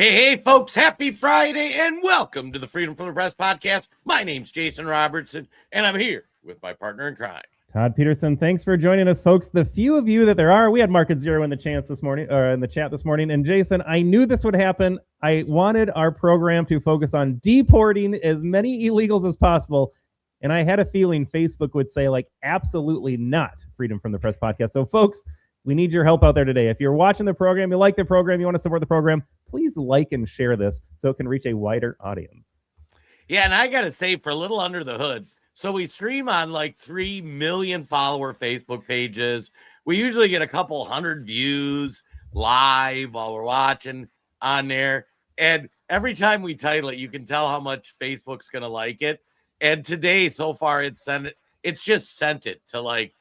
Hey, folks, happy Friday and welcome to the Freedom from the Press podcast. My name's Jason Robertson, and I'm here with my partner in crime, Todd Peterson. Thanks for joining us, folks. The few of you that there are, we had Market Zero in the chat this morning, and Jason, I knew this would happen. I wanted our program to focus on deporting as many illegals as possible, and I had a feeling Facebook would say, absolutely not, Freedom from the Press podcast. So, folks, we need your help out there today. If you're watching the program, you like the program, you want to support the program, please like and share this so it can reach a wider audience. Yeah, and I got to say, for a little under the hood, so we stream on 3 million follower Facebook pages. We usually get a couple hundred views live while we're watching on there. And every time we title it, you can tell how much Facebook's going to like it. And today, so far, it's just sent it to like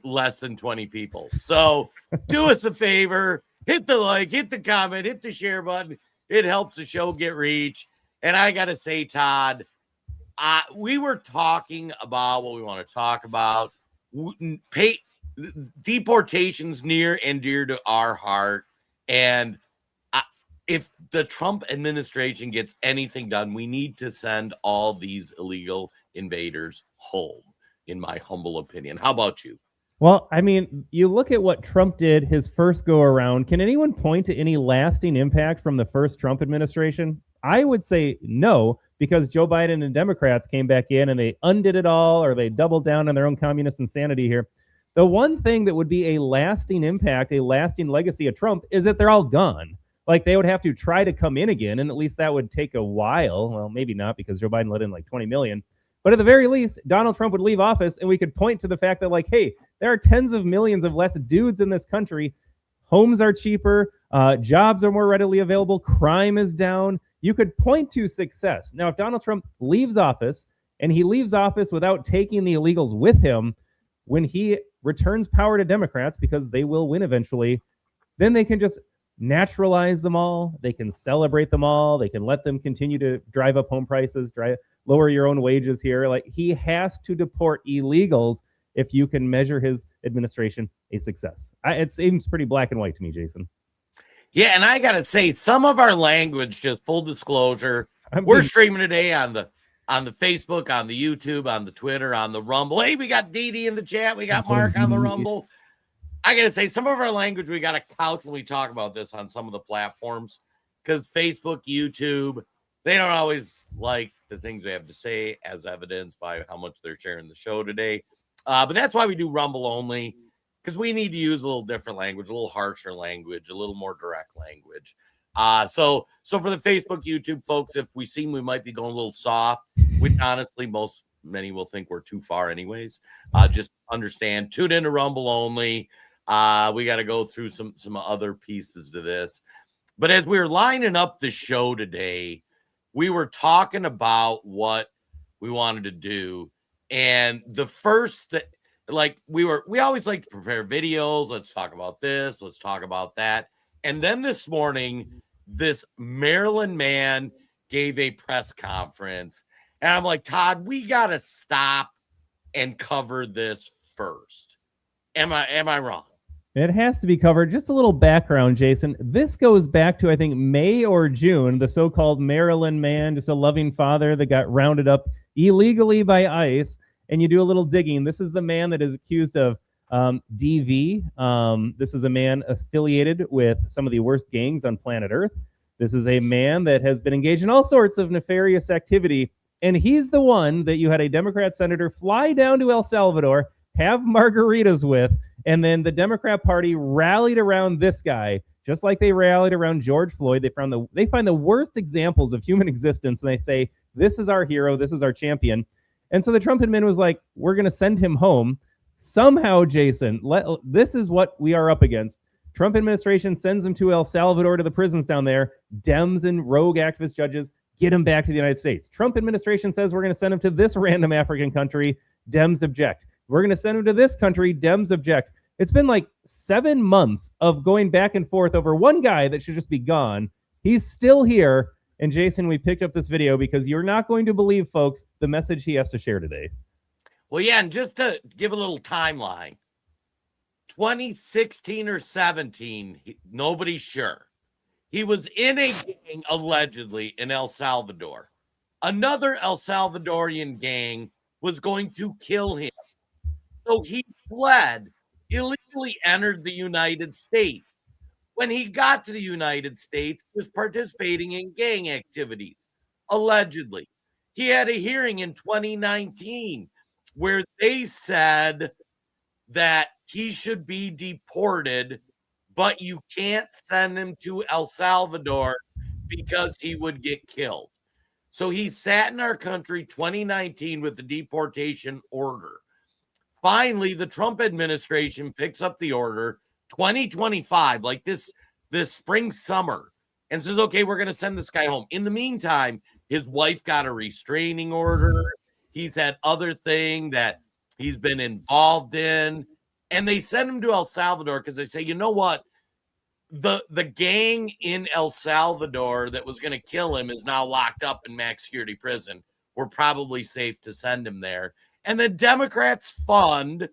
less than 20 people. So do us a favor, hit the like, hit the comment, hit the share button. It helps the show get reach. And I got to say, Todd, we were talking about what we want to talk about. Deportations near and dear to our heart. And if the Trump administration gets anything done, we need to send all these illegal invaders home, in my humble opinion. How about you? Well, I mean, you look at what Trump did his first go around. Can anyone point to any lasting impact from the first Trump administration? I would say no, because Joe Biden and Democrats came back in and they undid it all, or they doubled down on their own communist insanity here. The one thing that would be a lasting impact, a lasting legacy of Trump, is that they're all gone. They would have to try to come in again, and at least that would take a while. Well, maybe not, because Joe Biden let in 20 million. But at the very least, Donald Trump would leave office, and we could point to the fact that, hey, there are tens of millions of less dudes in this country. Homes are cheaper. Jobs are more readily available. Crime is down. You could point to success. Now, if Donald Trump leaves office, and he leaves office without taking the illegals with him, when he returns power to Democrats, because they will win eventually, then they can just naturalize them all. They can celebrate them all. They can let them continue to drive up home prices, lower your own wages here. He has to deport illegals if you can measure his administration a success. It seems pretty black and white to me, Jason. Yeah, and I got to say, some of our language, just full disclosure, we're streaming today on the Facebook, on the YouTube, on the Twitter, on the Rumble. Hey, we got Dee Dee in the chat. We got Mark on the Rumble. I got to say, some of our language, we got to couch when we talk about this on some of the platforms, because Facebook, YouTube, they don't always like the things we have to say, as evidenced by how much they're sharing the show today. But that's why we do Rumble only, because we need to use a little different language, a little harsher language, a little more direct language. So for the Facebook, YouTube folks, if we seem we might be going a little soft, which honestly many will think we're too far anyways, just understand, tune into Rumble only. We got to go through some other pieces to this. But as we were lining up the show today, we were talking about what we wanted to do. And the first that, we always like to prepare videos. Let's talk about this. Let's talk about that. And then this morning, this Maryland man gave a press conference. And I'm like, Todd, we got to stop and cover this first. Am I wrong? It has to be covered. Just a little background, Jason. This goes back to, I think, May or June, the so-called Maryland man, just a loving father that got rounded up illegally by ICE. And you do a little digging. This is the man that is accused of DV. This is a man affiliated with some of the worst gangs on planet Earth. This is a man that has been engaged in all sorts of nefarious activity. And he's the one that you had a Democrat senator fly down to El Salvador, have margaritas with, and then the Democrat Party rallied around this guy, just like they rallied around George Floyd. They find the worst examples of human existence, and they say, this is our hero, this is our champion. And so the Trump admin was like, we're going to send him home. Somehow, Jason, this is what we are up against. Trump administration sends him to El Salvador, to the prisons down there. Dems and rogue activist judges get him back to the United States. Trump administration says we're going to send him to this random African country. Dems object. We're going to send him to this country. Dems object. It's been 7 months of going back and forth over one guy that should just be gone. He's still here. And Jason, we picked up this video because you're not going to believe, folks, the message he has to share today. Well, yeah, and just to give a little timeline, 2016 or 17, nobody's sure. He was in a gang, allegedly, in El Salvador. Another El Salvadorian gang was going to kill him. So he fled, illegally entered the United States. When he got to the United States, he was participating in gang activities, allegedly. He had a hearing in 2019 where they said that he should be deported, but you can't send him to El Salvador because he would get killed. So he sat in our country 2019 with the deportation order. Finally, the Trump administration picks up the order 2025, like this spring, summer, and says, okay, we're going to send this guy home. In the meantime, his wife got a restraining order. He's had other thing that he's been involved in, and they send him to El Salvador because they say, you know what? The gang in El Salvador that was going to kill him is now locked up in max security prison. We're probably safe to send him there. And the Democrats fund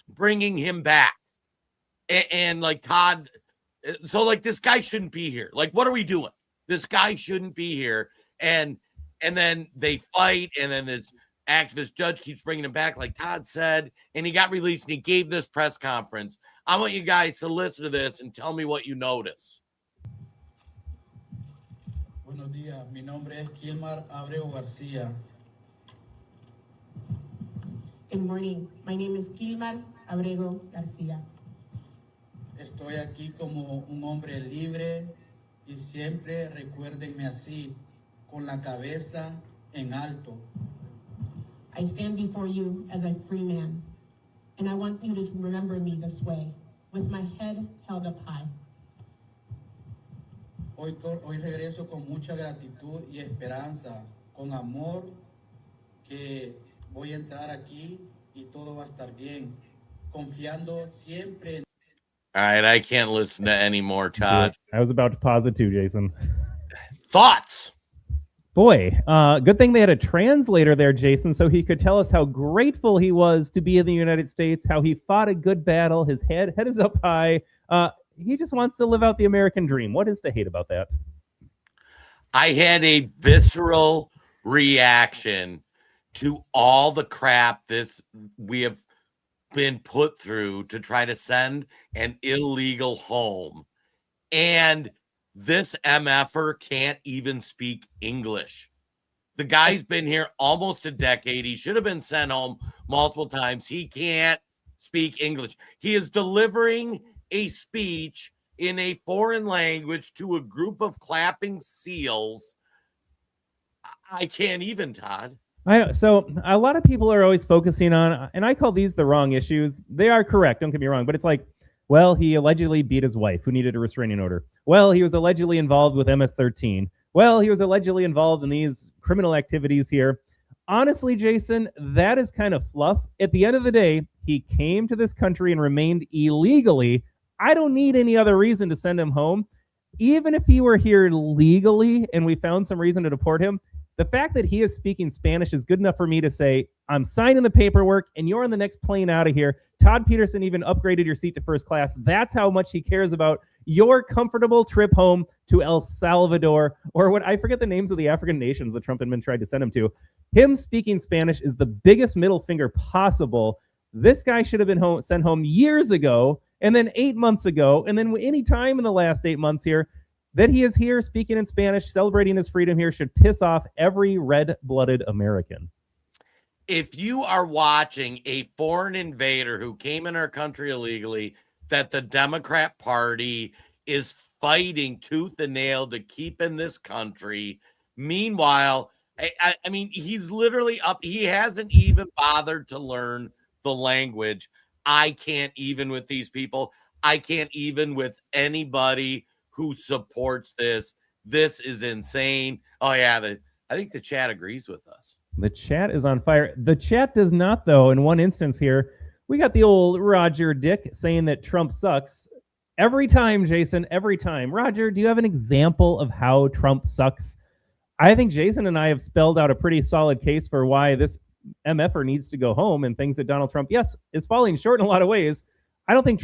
bringing him back. And like Todd, so like this guy shouldn't be here. Like, what are we doing? This guy shouldn't be here. And then they fight, and then this activist judge keeps bringing him back, like Todd said, and he got released, and he gave this press conference. I want you guys to listen to this and tell me what you notice. Buenos días, mi nombre es Kilmar Abreu García. Good morning, my name is Kilmar Abrego García. Estoy aquí como un hombre libre y siempre recuérdenme así, con la cabeza en alto. I stand before you as a free man, and I want you to remember me this way, with my head held up high. Hoy regreso con mucha gratitud y esperanza, con amor, que voy a entrar aquí y todo va a estar bien, confiando siempre en... All right, I can't listen to any more, Todd. I was about to pause it too, Jason. Thoughts? Boy, good thing they had a translator there, Jason, so he could tell us how grateful he was to be in the United States, how he fought a good battle, his head is up high. He just wants to live out the American dream. What is to hate about that? I had a visceral reaction to all the crap we have been put through to try to send an illegal home. And this MFer can't even speak English. The guy's been here almost a decade. He should have been sent home multiple times. He can't speak English. He is delivering a speech in a foreign language to a group of clapping seals. I can't even, Todd. So a lot of people are always focusing on, and I call these the wrong issues. They are correct, don't get me wrong, but it's like, well, he allegedly beat his wife who needed a restraining order. Well, he was allegedly involved with MS-13. Well, he was allegedly involved in these criminal activities here. Honestly, Jason, that is kind of fluff. At the end of the day, he came to this country and remained illegally. I don't need any other reason to send him home. Even if he were here legally and we found some reason to deport him, the fact that he is speaking Spanish is good enough for me to say, I'm signing the paperwork and you're on the next plane out of here. Todd Peterson even upgraded your seat to first class. That's how much he cares about your comfortable trip home to El Salvador, or what, I forget the names of the African nations the Trump admin tried to send him to. Him speaking Spanish is the biggest middle finger possible. This guy should have been sent home years ago, and then 8 months ago, and then any time in the last 8 months here. That he is here speaking in Spanish, celebrating his freedom here, should piss off every red-blooded American. If you are watching a foreign invader who came in our country illegally, that the Democrat Party is fighting tooth and nail to keep in this country, meanwhile, I mean, he's literally up. He hasn't even bothered to learn the language. I can't even with these people. I can't even with anybody who supports this. This is insane. Oh, yeah. I think the chat agrees with us. The chat is on fire. The chat does not, though. In one instance here, we got the old Roger Dick saying that Trump sucks. Every time, Jason, every time. Roger, do you have an example of how Trump sucks? I think Jason and I have spelled out a pretty solid case for why this MFer needs to go home and things that Donald Trump, yes, is falling short in a lot of ways. I don't think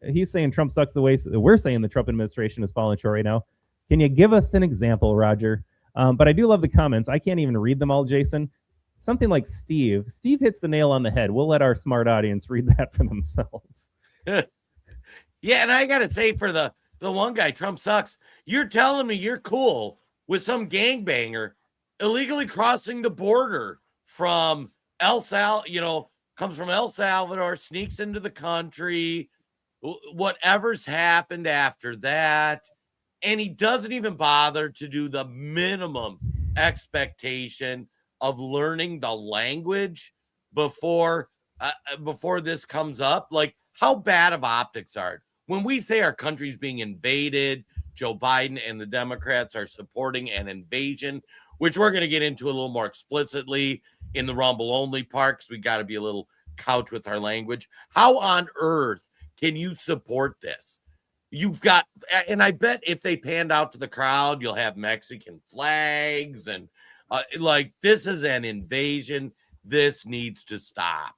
he's saying Trump sucks the way that we're saying the Trump administration is falling short right now. Can you give us an example, Roger? But I do love the comments. I can't even read them all, Jason. Something like Steve. Steve hits the nail on the head. We'll let our smart audience read that for themselves. Yeah, and I got to say for the one guy, Trump sucks. You're telling me you're cool with some gangbanger illegally crossing the border from comes from El Salvador, sneaks into the country, whatever's happened after that, and he doesn't even bother to do the minimum expectation of learning the language before this comes up. Like, how bad of optics are it? When we say our country's being invaded, Joe Biden and the Democrats are supporting an invasion, which we're going to get into a little more explicitly in the Rumble only part, because we got to be a little couch with our language. How on earth can you support this? You've got, and I bet if they panned out to the crowd, you'll have Mexican flags and this is an invasion. This needs to stop.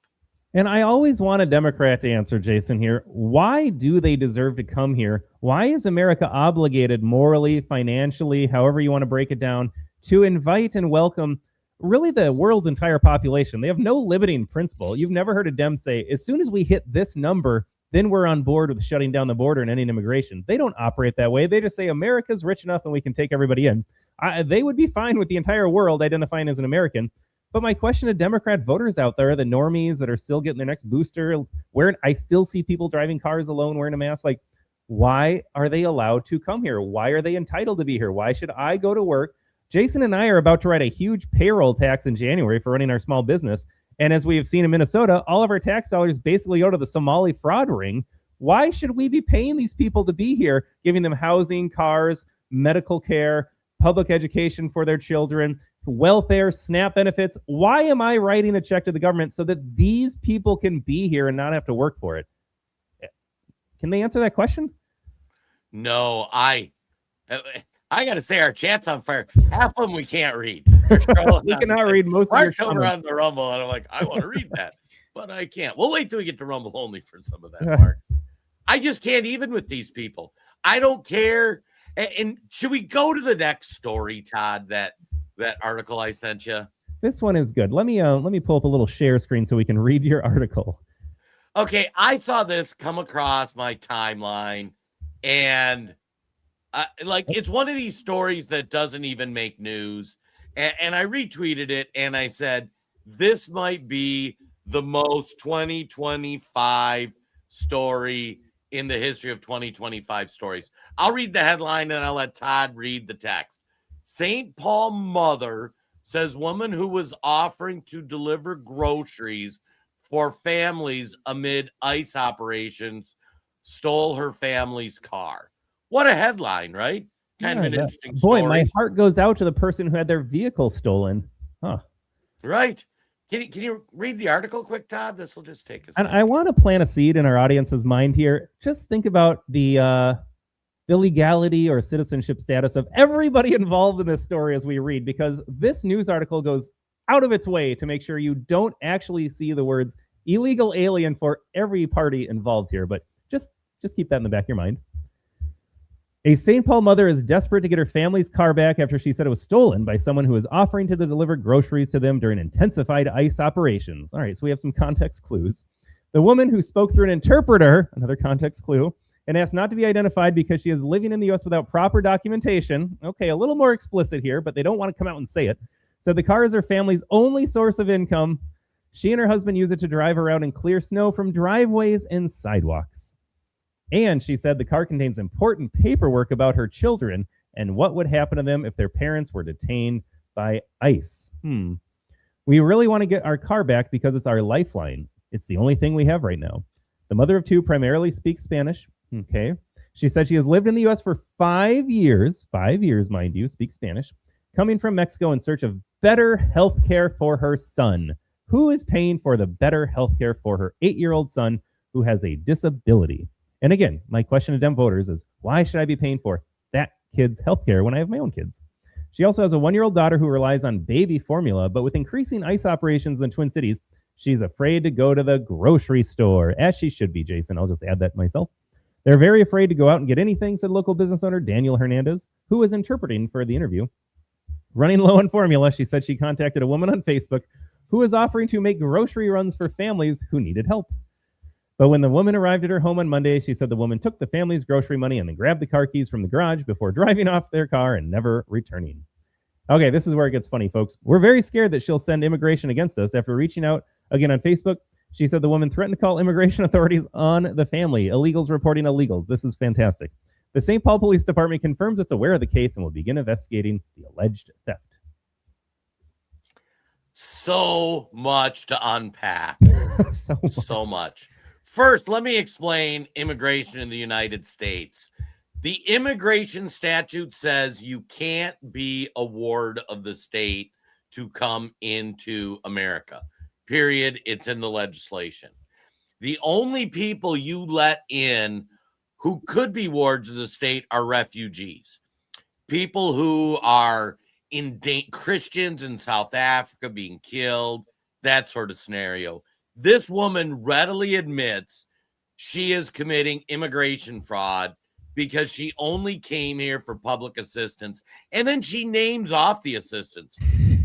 And I always want a Democrat to answer, Jason, here. Why do they deserve to come here? Why is America obligated morally, financially, however you want to break it down, to invite and welcome really the world's entire population? They have no limiting principle. You've never heard a Dem say, as soon as we hit this number, then we're on board with shutting down the border and ending immigration. They don't operate that way. They just say America's rich enough and we can take everybody in. They would be fine with the entire world identifying as an American. But my question to Democrat voters out there, the normies that are still getting their next booster, I still see people driving cars alone wearing a mask. Like, why are they allowed to come here? Why are they entitled to be here? Why should I go to work? Jason and I are about to write a huge payroll tax in January for running our small business. And as we have seen in Minnesota, all of our tax dollars basically go to the Somali fraud ring. Why should we be paying these people to be here, giving them housing, cars, medical care, public education for their children, welfare, SNAP benefits? Why am I writing a check to the government so that these people can be here and not have to work for it? Can they answer that question? No, I got to say our chat's on fire. Half of them we can't read. We cannot read most of your comments. On the Rumble, and I'm like, I want to read that, but I can't. We'll wait till we get to Rumble only for some of that, Mark. I just can't even with these people. I don't care. And should we go to the next story, Todd? That article I sent you. This one is good. Let me pull up a little share screen so we can read your article. Okay, I saw this come across my timeline, and it's one of these stories that doesn't even make news. And I retweeted it, and I said, this might be the most 2025 story in the history of 2025 stories. I'll read the headline, and I'll let Todd read the text. St. Paul mother says woman who was offering to deliver groceries for families amid ICE operations stole her family's car. What a headline, right? Kind of an interesting story. Boy, my heart goes out to the person who had their vehicle stolen. Huh. Right. Can you read the article quick, Todd? This will just take us. And I want to plant a seed in our audience's mind here. Just think about the legality or citizenship status of everybody involved in this story as we read, because this news article goes out of its way to make sure you don't actually see the words illegal alien for every party involved here. But just keep that in the back of your mind. A St. Paul mother is desperate to get her family's car back after she said it was stolen by someone who was offering to deliver groceries to them during intensified ICE operations. All right, so we have some context clues. The woman who spoke through an interpreter, another context clue, and asked not to be identified because she is living in the U.S. without proper documentation. Okay, a little more explicit here, but they don't want to come out and say it. Said the car is her family's only source of income. She and her husband use it to drive around and clear snow from driveways and sidewalks. And she said the car contains important paperwork about her children and what would happen to them if their parents were detained by ICE. We really want to get our car back because it's our lifeline. It's the only thing we have right now. The mother of two primarily speaks Spanish. Okay. She said she has lived in the U.S. for 5 years, mind you, speaks Spanish, coming from Mexico in search of better health care for her son. Who is paying for the better health care for her 8-year-old son who has a disability? And again, my question to Dem voters is, why should I be paying for that kid's health care when I have my own kids? She also has a 1-year-old daughter who relies on baby formula, but with increasing ICE operations in the Twin Cities, she's afraid to go to the grocery store, as she should be, Jason. I'll just add that myself. They're very afraid to go out and get anything, said local business owner Daniel Hernandez, who was interpreting for the interview. Running low on formula, she said she contacted a woman on Facebook who was offering to make grocery runs for families who needed help. But when the woman arrived at her home on Monday, she said the woman took the family's grocery money and then grabbed the car keys from the garage before driving off their car and never returning. Okay, this is where it gets funny, folks. We're very scared that she'll send immigration against us. After reaching out again on Facebook, she said the woman threatened to call immigration authorities on the family. Illegals reporting illegals. This is fantastic. The St. Paul Police Department confirms it's aware of the case and will begin investigating the alleged theft. So much to unpack. So much. First, let me explain immigration in the United States. The immigration statute says you can't be a ward of the state to come into America. Period. It's in the legislation. The only people you let in who could be wards of the state are refugees. People who are Christians in South Africa being killed, that sort of scenario. This woman readily admits she is committing immigration fraud because she only came here for public assistance. And then she names off the assistance.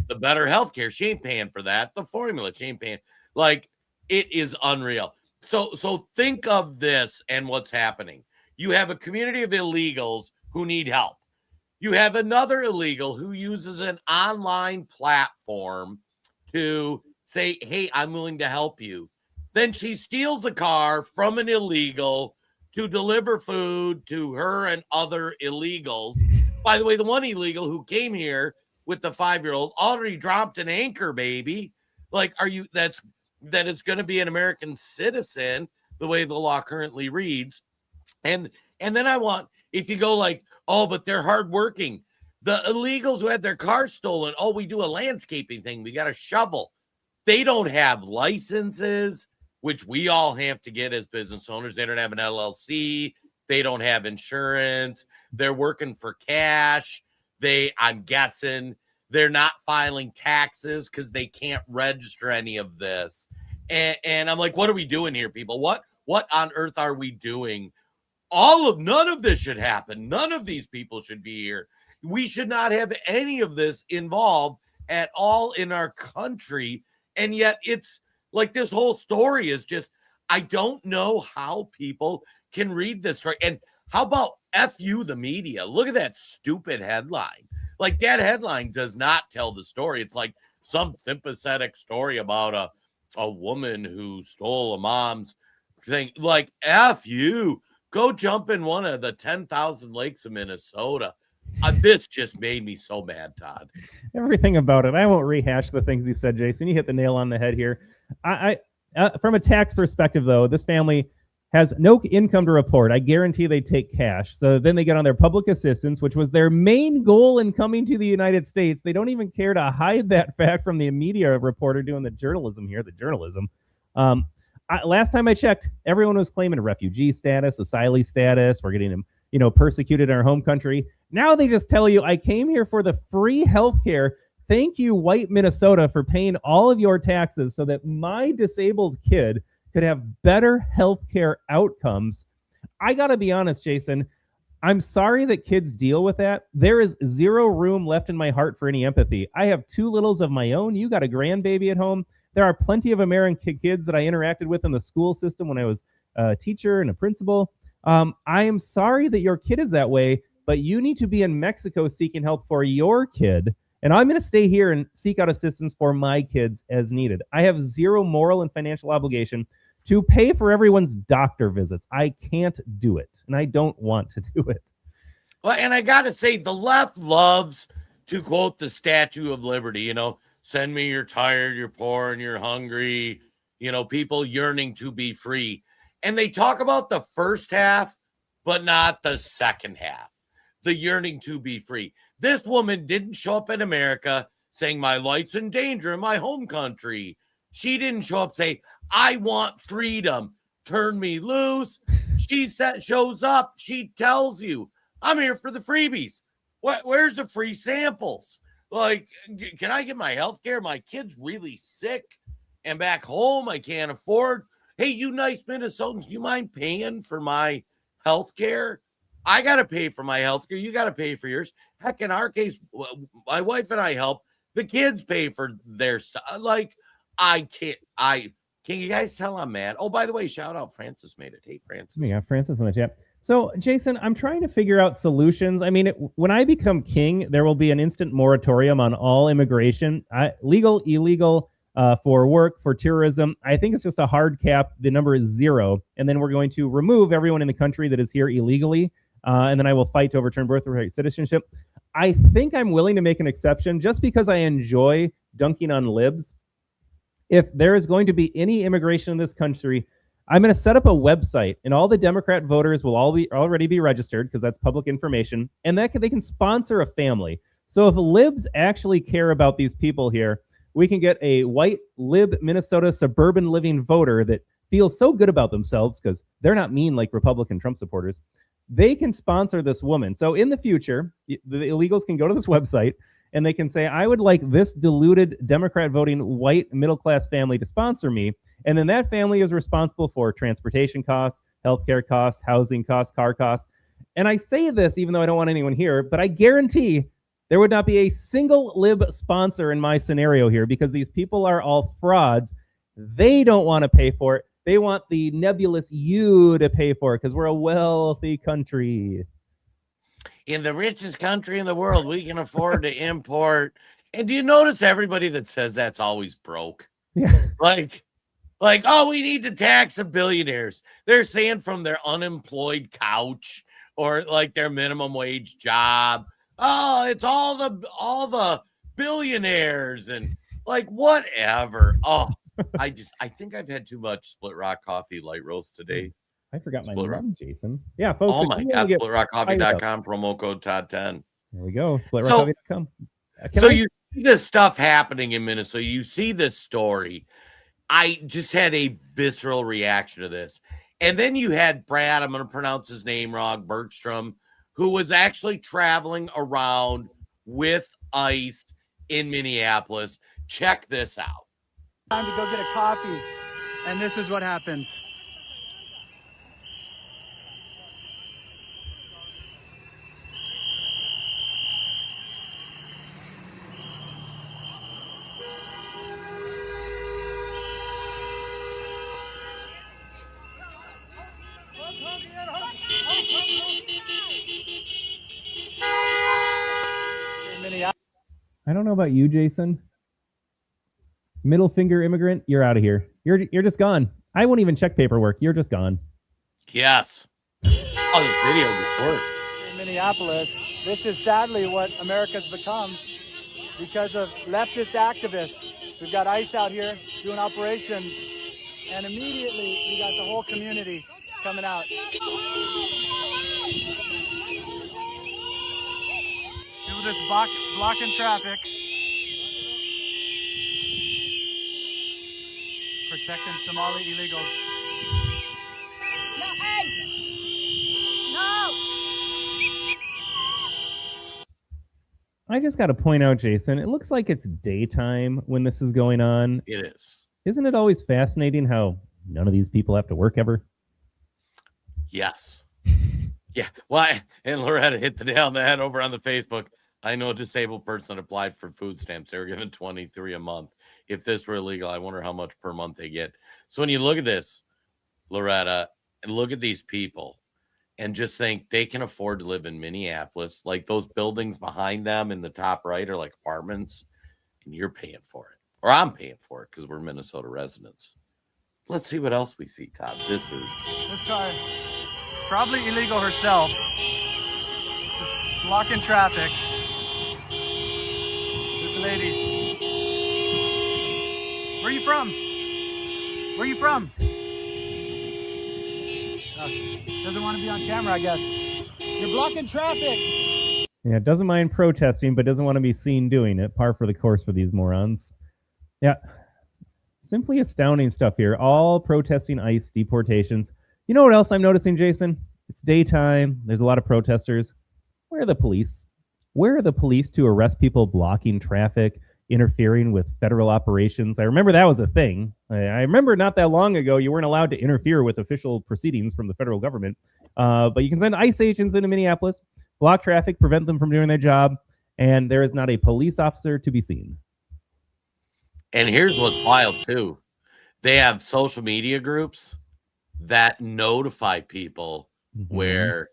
The better healthcare, she ain't paying for that. The formula, she ain't paying. Like, it is unreal. So think of this and what's happening. You have a community of illegals who need help. You have another illegal who uses an online platform to say, hey, I'm willing to help you. Then she steals a car from an illegal to deliver food to her and other illegals. By the way, the one illegal who came here with the 5-year-old already dropped an anchor baby. Like, that it's going to be an American citizen the way the law currently reads. And then if you go like, oh, but they're hardworking. The illegals who had their car stolen, oh, we do a landscaping thing. We got a shovel. They don't have licenses, which we all have to get as business owners. They don't have an LLC. They don't have insurance. They're working for cash. I'm guessing they're not filing taxes because they can't register any of this. And I'm like, what are we doing here, people? What on earth are we doing? None of this should happen. None of these people should be here. We should not have any of this involved at all in our country. And yet it's like this whole story is just, I don't know how people can read this story. And how about F you, the media? Look at that stupid headline. Like, that headline does not tell the story. It's like some sympathetic story about a woman who stole a mom's thing. Like, F you. Go jump in one of the 10,000 lakes of Minnesota. This just made me so mad, Todd. Everything about it. I won't rehash the things you said, Jason. You hit the nail on the head here. I from a tax perspective, though, this family has no income to report. I guarantee they take cash. So then they get on their public assistance, which was their main goal in coming to the United States. They don't even care to hide that fact from the media reporter doing the journalism here, last time I checked, everyone was claiming a refugee status, asylee status. We're getting them, persecuted in our home country. Now they just tell you, I came here for the free health care. Thank you, white Minnesota, for paying all of your taxes so that my disabled kid could have better health care outcomes. I got to be honest, Jason. I'm sorry that kids deal with that. There is zero room left in my heart for any empathy. I have 2 littles of my own. You got a grandbaby at home. There are plenty of American kids that I interacted with in the school system when I was a teacher and a principal. I am sorry that your kid is that way, but you need to be in Mexico seeking help for your kid. And I'm going to stay here and seek out assistance for my kids as needed. I have zero moral and financial obligation to pay for everyone's doctor visits. I can't do it, and I don't want to do it. Well, and I got to say, the left loves to quote the Statue of Liberty, send me, you're tired, you're poor, and you're hungry, people yearning to be free. And they talk about the first half, but not the second half, the yearning to be free. This woman didn't show up in America saying my life's in danger in my home country. She didn't show up saying, I want freedom, turn me loose. She shows up, she tells you, I'm here for the freebies. Where's the free samples? Like, can I get my health care? My kid's really sick and back home I can't afford. Hey, you nice Minnesotans, do you mind paying for my health care. I got to pay for my health care. You got to pay for yours. Heck, in our case, my wife and I help. The kids pay for their stuff. Like, can you guys tell I'm mad? Oh, by the way, shout out Francis made it. Hey, Francis. We got Francis in the chat. So, Jason, I'm trying to figure out solutions. I mean, when I become king, there will be an instant moratorium on all immigration, legal, illegal, for work, for tourism. I think it's just a hard cap. The number is 0. And then we're going to remove everyone in the country that is here illegally. And then I will fight to overturn birthright citizenship. I think I'm willing to make an exception just because I enjoy dunking on libs. If there is going to be any immigration in this country, I'm going to set up a website, and all the Democrat voters will already be registered because that's public information, and they can sponsor a family. So if libs actually care about these people here, we can get a white lib Minnesota suburban living voter that feels so good about themselves because they're not mean like Republican Trump supporters. They can sponsor this woman. So in the future, the illegals can go to this website and they can say, I would like this deluded Democrat voting white middle-class family to sponsor me. And then that family is responsible for transportation costs, healthcare costs, housing costs, car costs. And I say this even though I don't want anyone here, but I guarantee there would not be a single lib sponsor in my scenario here because these people are all frauds. They don't want to pay for it. They want the nebulous you to pay for it because we're a wealthy country. In the richest country in the world, we can afford to import. And do you notice everybody that says that's always broke? Yeah. Like, oh, we need to tax the billionaires. They're saying from their unemployed couch or like their minimum wage job. Oh, it's all the billionaires and like whatever. Oh, I think I've had too much Split Rock coffee light roast today. I forgot my name, Jason. Yeah, folks. Oh my God, splitrockcoffee.com, promo code Todd10. There we go, splitrockcoffee.com. So you see this stuff happening in Minnesota. You see this story. I just had a visceral reaction to this. And then you had Brad, I'm going to pronounce his name wrong, Bergstrom, who was actually traveling around with ICE in Minneapolis. Check this out. Time to go get a coffee, and this is what happens. I don't know about you, Jason. Middle finger immigrant, you're out of here. You're just gone. I won't even check paperwork. You're just gone. Yes. Oh, this video before. In Minneapolis, this is sadly what America's become because of leftist activists. We've got ICE out here doing operations, and immediately we got the whole community coming out. People just blocking traffic. Protecting Somali illegals. No, hey! No! I just got to point out, Jason, it looks like it's daytime when this is going on. It is. Isn't it always fascinating how none of these people have to work ever? Yes. Yeah. Well, and Loretta hit the nail on the head over on the Facebook. I know a disabled person applied for food stamps. They were given $23 a month. If this were illegal, I wonder how much per month they get. So when you look at this, Loretta, and look at these people and just think they can afford to live in Minneapolis, like those buildings behind them in the top right are like apartments, and you're paying for it. Or I'm paying for it because we're Minnesota residents. Let's see what else we see, Todd. This car, probably illegal herself, just blocking traffic. This lady. Where are you from? Where are you from? Doesn't want to be on camera, I guess. You're blocking traffic. Yeah, doesn't mind protesting, but doesn't want to be seen doing it. Par for the course for these morons. Yeah. Simply astounding stuff here. All protesting ICE deportations. You know what else I'm noticing, Jason? It's daytime. There's a lot of protesters. Where are the police? Where are the police to arrest people blocking traffic, interfering with federal operations? I remember that was a thing. I remember not that long ago, you weren't allowed to interfere with official proceedings from the federal government. But you can send ICE agents into Minneapolis, block traffic, prevent them from doing their job, and there is not a police officer to be seen. And here's what's wild too. They have social media groups that notify people where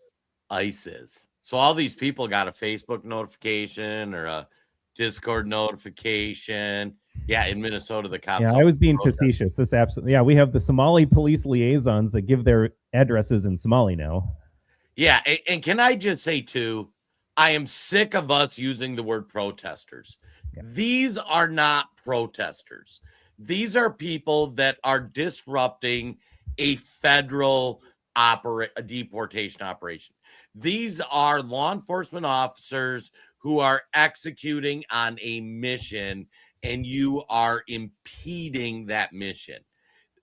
ICE is. So all these people got a Facebook notification or a Discord notification. Yeah, in Minnesota, the cops. Yeah, I was being facetious. This absolutely. Yeah, we have the Somali police liaisons that give their addresses in Somali now. Yeah, and can I just say too, I am sick of us using the word protesters. Yeah. These are not protesters. These are people that are disrupting a federal deportation operation. These are law enforcement officers who are executing on a mission, and you are impeding that mission.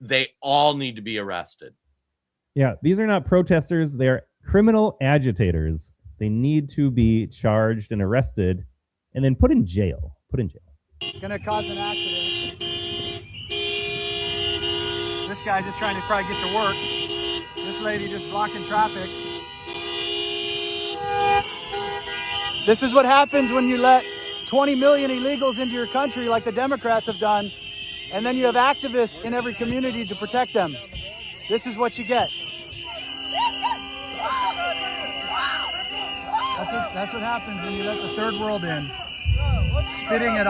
They all need to be arrested. Yeah, these are not protesters. They're criminal agitators. They need to be charged and arrested and then put in jail. Gonna cause an accident. This guy just trying to probably get to work. This lady just blocking traffic. This is what happens when you let 20 million illegals into your country like the Democrats have done, and then you have activists in every community to protect them. This is what you get. That's what happens when you let the third world in. Spitting at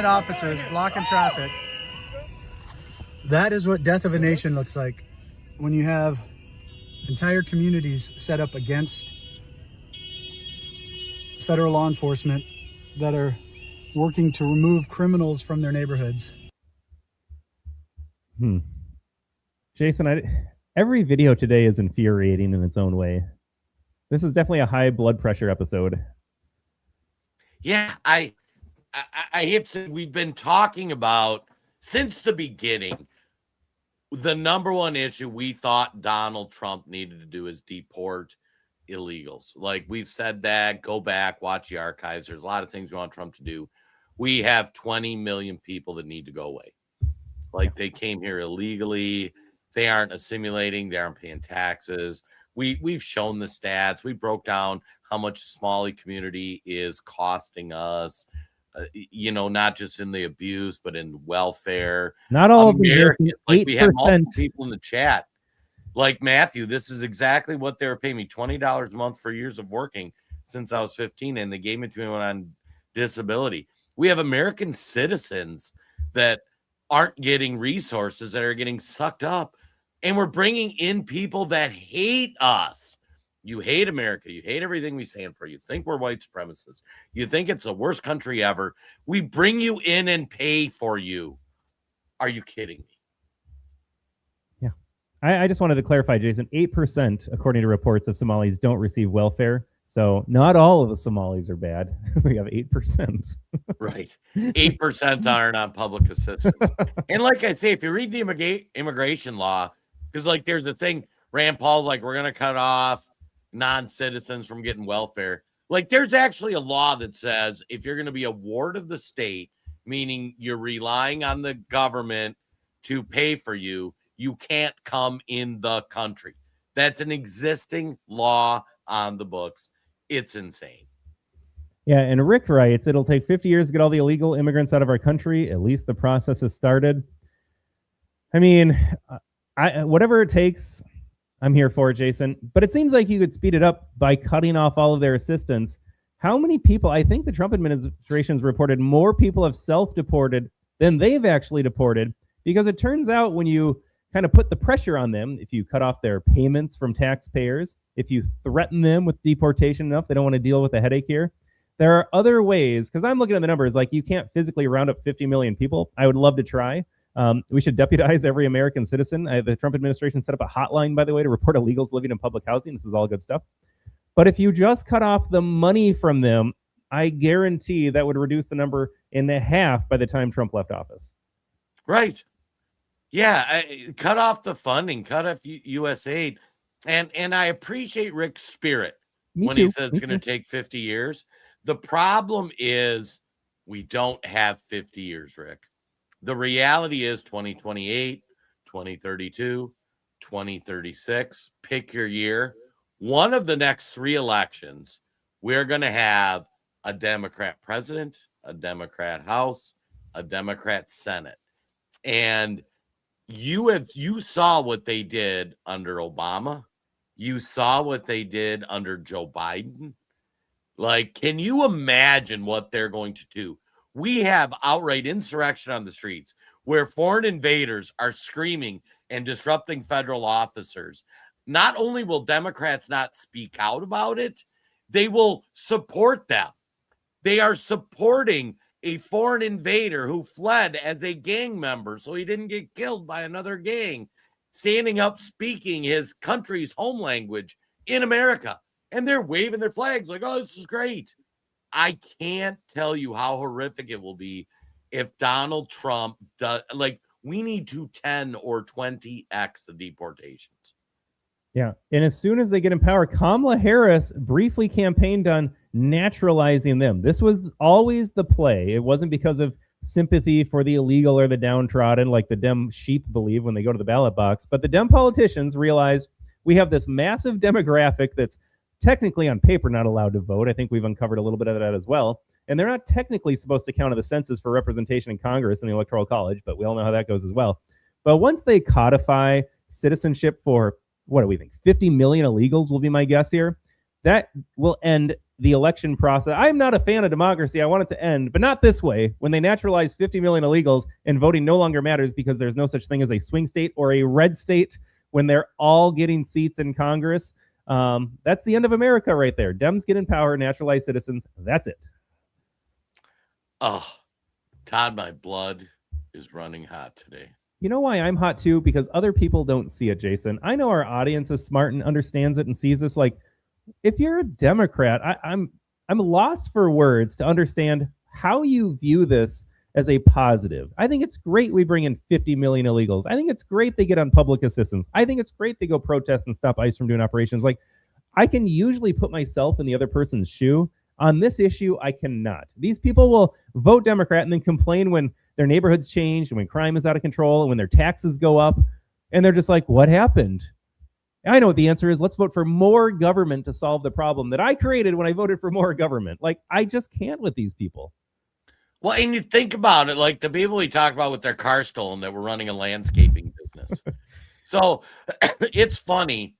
officers, blocking traffic. That is what death of a nation looks like when you have entire communities set up against federal law enforcement that are working to remove criminals from their neighborhoods. Jason, every video today is infuriating in its own way. This is definitely a high blood pressure episode. Yeah, I hate to say we've been talking about since the beginning. The number one issue we thought Donald Trump needed to do is deport illegals. Like we've said that, go back, watch the archives. There's a lot of things we want Trump to do. We have 20 million people that need to go away. Like they came here illegally. They aren't assimilating. They aren't paying taxes. We've shown the stats. We broke down how much the Somali community is costing us. Not just in the abuse, but in welfare. Not all Americans, like we have multiple people in the chat. Like Matthew, this is exactly what they were paying me, $20 a month for years of working since I was 15, and they gave it to me when I'm on disability. We have American citizens that aren't getting resources, that are getting sucked up, and we're bringing in people that hate us. You hate America. You hate everything we stand for. You think we're white supremacists. You think it's the worst country ever. We bring you in and pay for you. Are you kidding me? Yeah. I just wanted to clarify, Jason, 8%, according to reports, of Somalis don't receive welfare. So not all of the Somalis are bad. We have 8%. Right. 8% aren't on public assistance. And like I say, if you read the immigration law, because like there's a thing, Rand Paul's like, we're going to cut off non-citizens from getting welfare. Like there's actually a law that says if you're going to be a ward of the state, meaning you're relying on the government to pay for you, you can't come in the country. That's an existing law on the books. It's insane. Yeah, and Rick writes, it'll take 50 years to get all the illegal immigrants out of our country. At least the process has started. I mean, whatever it takes, I'm here for it, Jason. But it seems like you could speed it up by cutting off all of their assistance. How many people, I think the Trump administration's reported more people have self-deported than they've actually deported, because it turns out when you kind of put the pressure on them, if you cut off their payments from taxpayers, if you threaten them with deportation enough, they don't want to deal with the headache here. There are other ways, because I'm looking at the numbers, like you can't physically round up 50 million people. I would love to try. We should deputize every American citizen. The Trump administration set up a hotline, by the way, to report illegals living in public housing. This is all good stuff. But if you just cut off the money from them, I guarantee that would reduce the number in half by the time Trump left office. Right. Yeah. Cut off the funding, cut off U.S. aid. And I appreciate Rick's spirit when he says it's going to take 50 years. The problem is we don't have 50 years, Rick. The reality is 2028, 2032, 2036. Pick your year. One of the next 3 elections, we're going to have a Democrat president, a Democrat House, a Democrat Senate. And you saw what they did under Obama. You saw what they did under Joe Biden. Like, can you imagine what they're going to do? We have outright insurrection on the streets where foreign invaders are screaming and disrupting federal officers. Not only will Democrats not speak out about it, they will support them. They are supporting a foreign invader who fled as a gang member so he didn't get killed by another gang, standing up speaking his country's home language in America. And they're waving their flags like, oh, this is great. I can't tell you how horrific it will be if Donald Trump does. Like, we need to 10 or 20x the deportations. Yeah. And as soon as they get in power, Kamala Harris briefly campaigned on naturalizing them. This was always the play. It wasn't because of sympathy for the illegal or the downtrodden, like the Dem sheep believe when they go to the ballot box. But the Dem politicians realized we have this massive demographic that's technically on paper not allowed to vote. I think we've uncovered a little bit of that as well. And they're not technically supposed to count on the census for representation in Congress and the Electoral College, but we all know how that goes as well. But once they codify citizenship for, what do we think, 50 million illegals will be my guess here, that will end the election process. I'm not a fan of democracy. I want it to end, but not this way. When they naturalize 50 million illegals and voting no longer matters because there's no such thing as a swing state or a red state when they're all getting seats in Congress. That's the end of America right there. Dems get in power, naturalized citizens. That's it. Oh, Todd, my blood is running hot today. You know why I'm hot too? Because other people don't see it, Jason. I know our audience is smart and understands it and sees this. Like, if you're a Democrat, I'm lost for words to understand how you view this as a positive. I think it's great we bring in 50 million illegals. I think it's great they get on public assistance. I think it's great they go protest and stop ICE from doing operations. Like, I can usually put myself in the other person's shoe. On this issue, I cannot. These people will vote Democrat and then complain when their neighborhoods change and when crime is out of control and when their taxes go up. And they're just like, what happened? I know what the answer is. Let's vote for more government to solve the problem that I created when I voted for more government. Like, I just can't with these people. Well, and you think about it, like the people we talk about with their car stolen that were running a landscaping business. So it's funny.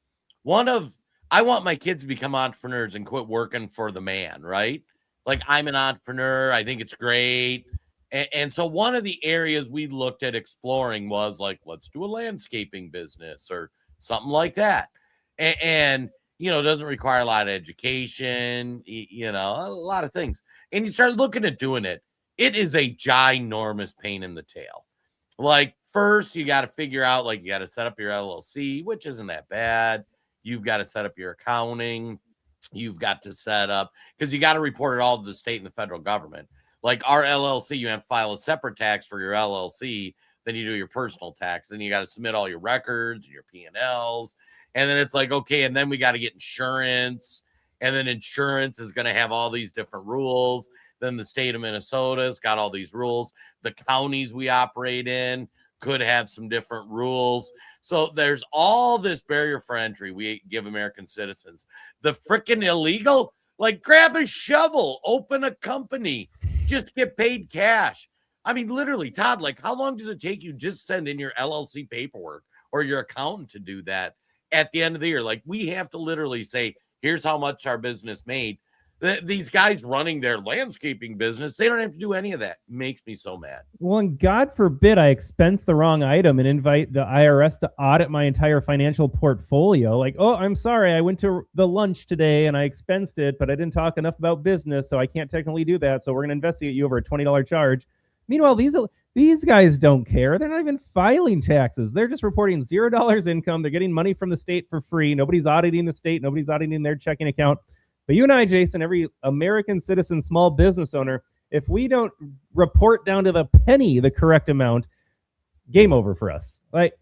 I want my kids to become entrepreneurs and quit working for the man, right? Like, I'm an entrepreneur. I think it's great. And so one of the areas we looked at exploring was like, let's do a landscaping business or something like that. And you know, it doesn't require a lot of education, you know, a lot of things. And you start looking at doing it. It is a ginormous pain in the tail. Like, first, you got to figure out, like, you got to set up your LLC, which isn't that bad. You've got to set up your accounting. You've got to set up, because you got to report it all to the state and the federal government. Like our LLC, you have to file a separate tax for your LLC. Then you do your personal tax. Then you got to submit all your records and your P&Ls. And then it's like, okay, and then we got to get insurance. And then insurance is going to have all these different rules. Then the state of Minnesota's got all these rules. The counties we operate in could have some different rules. So there's all this barrier for entry we give American citizens. The freaking illegal, like, grab a shovel, open a company, just get paid cash. I mean, literally, Todd, like, how long does it take you just send in your LLC paperwork or your accountant to do that at the end of the year? Like, we have to literally say, here's how much our business made. These guys running their landscaping business, they don't have to do any of that. It makes me so mad. Well, and God forbid I expense the wrong item and invite the IRS to audit my entire financial portfolio. Like, oh, I'm sorry, I went to the lunch today and I expensed it, but I didn't talk enough about business, so I can't technically do that. So we're going to investigate you over a $20 charge. Meanwhile, these guys don't care. They're not even filing taxes. They're just reporting $0 income. They're getting money from the state for free. Nobody's auditing the state. Nobody's auditing their checking account. But you and I, Jason, every American citizen, small business owner, if we don't report down to the penny the correct amount, game over for us. Like,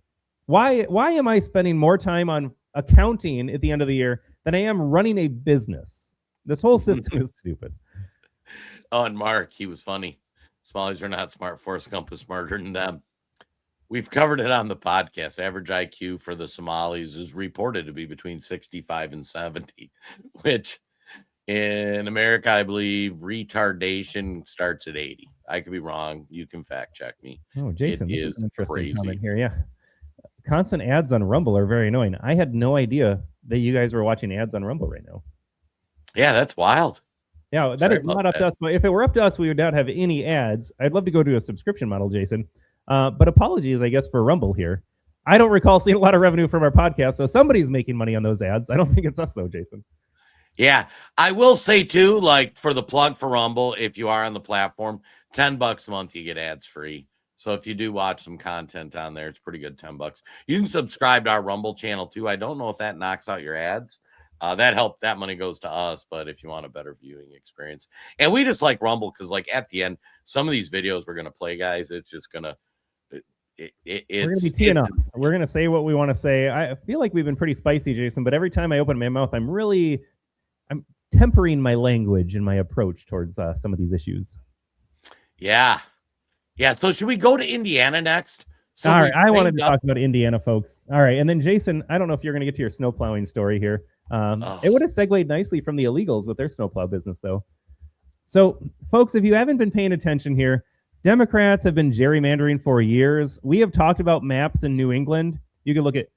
why am I spending more time on accounting at the end of the year than I am running a business? This whole system is stupid. Oh, and Mark, he was funny. Smallies are not smart. Forrest Gump is smarter than them. We've covered it on the podcast. Average IQ for the Somalis is reported to be between 65 and 70, which in America, I believe retardation starts at 80. I could be wrong. You can fact check me. Oh, Jason, this is an interesting crazy. comment here. Yeah. Constant ads on Rumble are very annoying. I had no idea that you guys were watching ads on Rumble right now. Yeah, that's wild. Yeah, that is not up to us. But if it were up to us, we would not have any ads. I'd love to go to a subscription model, Jason. But apologies, I guess, for Rumble here. I don't recall seeing a lot of revenue from our podcast, so somebody's making money on those ads. I don't think it's us, though, Jason. Yeah, I will say, too, like for the plug for Rumble, if you are on the platform, $10 a month, you get ads free. So if you do watch some content on there, it's pretty good, $10. You can subscribe to our Rumble channel, too. I don't know if that knocks out your ads. That money goes to us, but if you want a better viewing experience. And we just like Rumble because, like, at the end, some of these videos we're going to play, guys, it's just going to we're going to be teeing up. We're going to say what we want to say. I feel like we've been pretty spicy, Jason, but every time I open my mouth, I'm tempering my language and my approach towards some of these issues. Yeah. So should we go to Indiana next? So all right. I wanted to talk about Indiana, folks. All right. And then, Jason, I don't know if you're going to get to your snow plowing story here. It would have segued nicely from the illegals with their snowplow business, though. So, folks, if you haven't been paying attention here, Democrats have been gerrymandering for years. We have talked about maps in New England. You can look at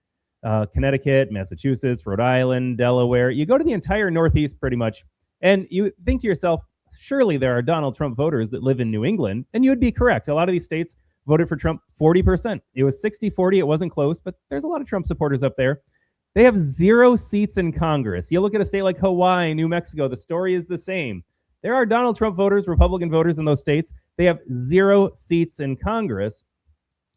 Connecticut, Massachusetts, Rhode Island, Delaware. You go to the entire Northeast pretty much, and you think to yourself, surely there are Donald Trump voters that live in New England, and you would be correct. A lot of these states voted for Trump 40%. It was 60-40. It wasn't close, but there's a lot of Trump supporters up there. They have 0 seats in Congress. You look at a state like Hawaii, New Mexico, the story is the same. There are Donald Trump voters, Republican voters in those states. They have 0 seats in Congress.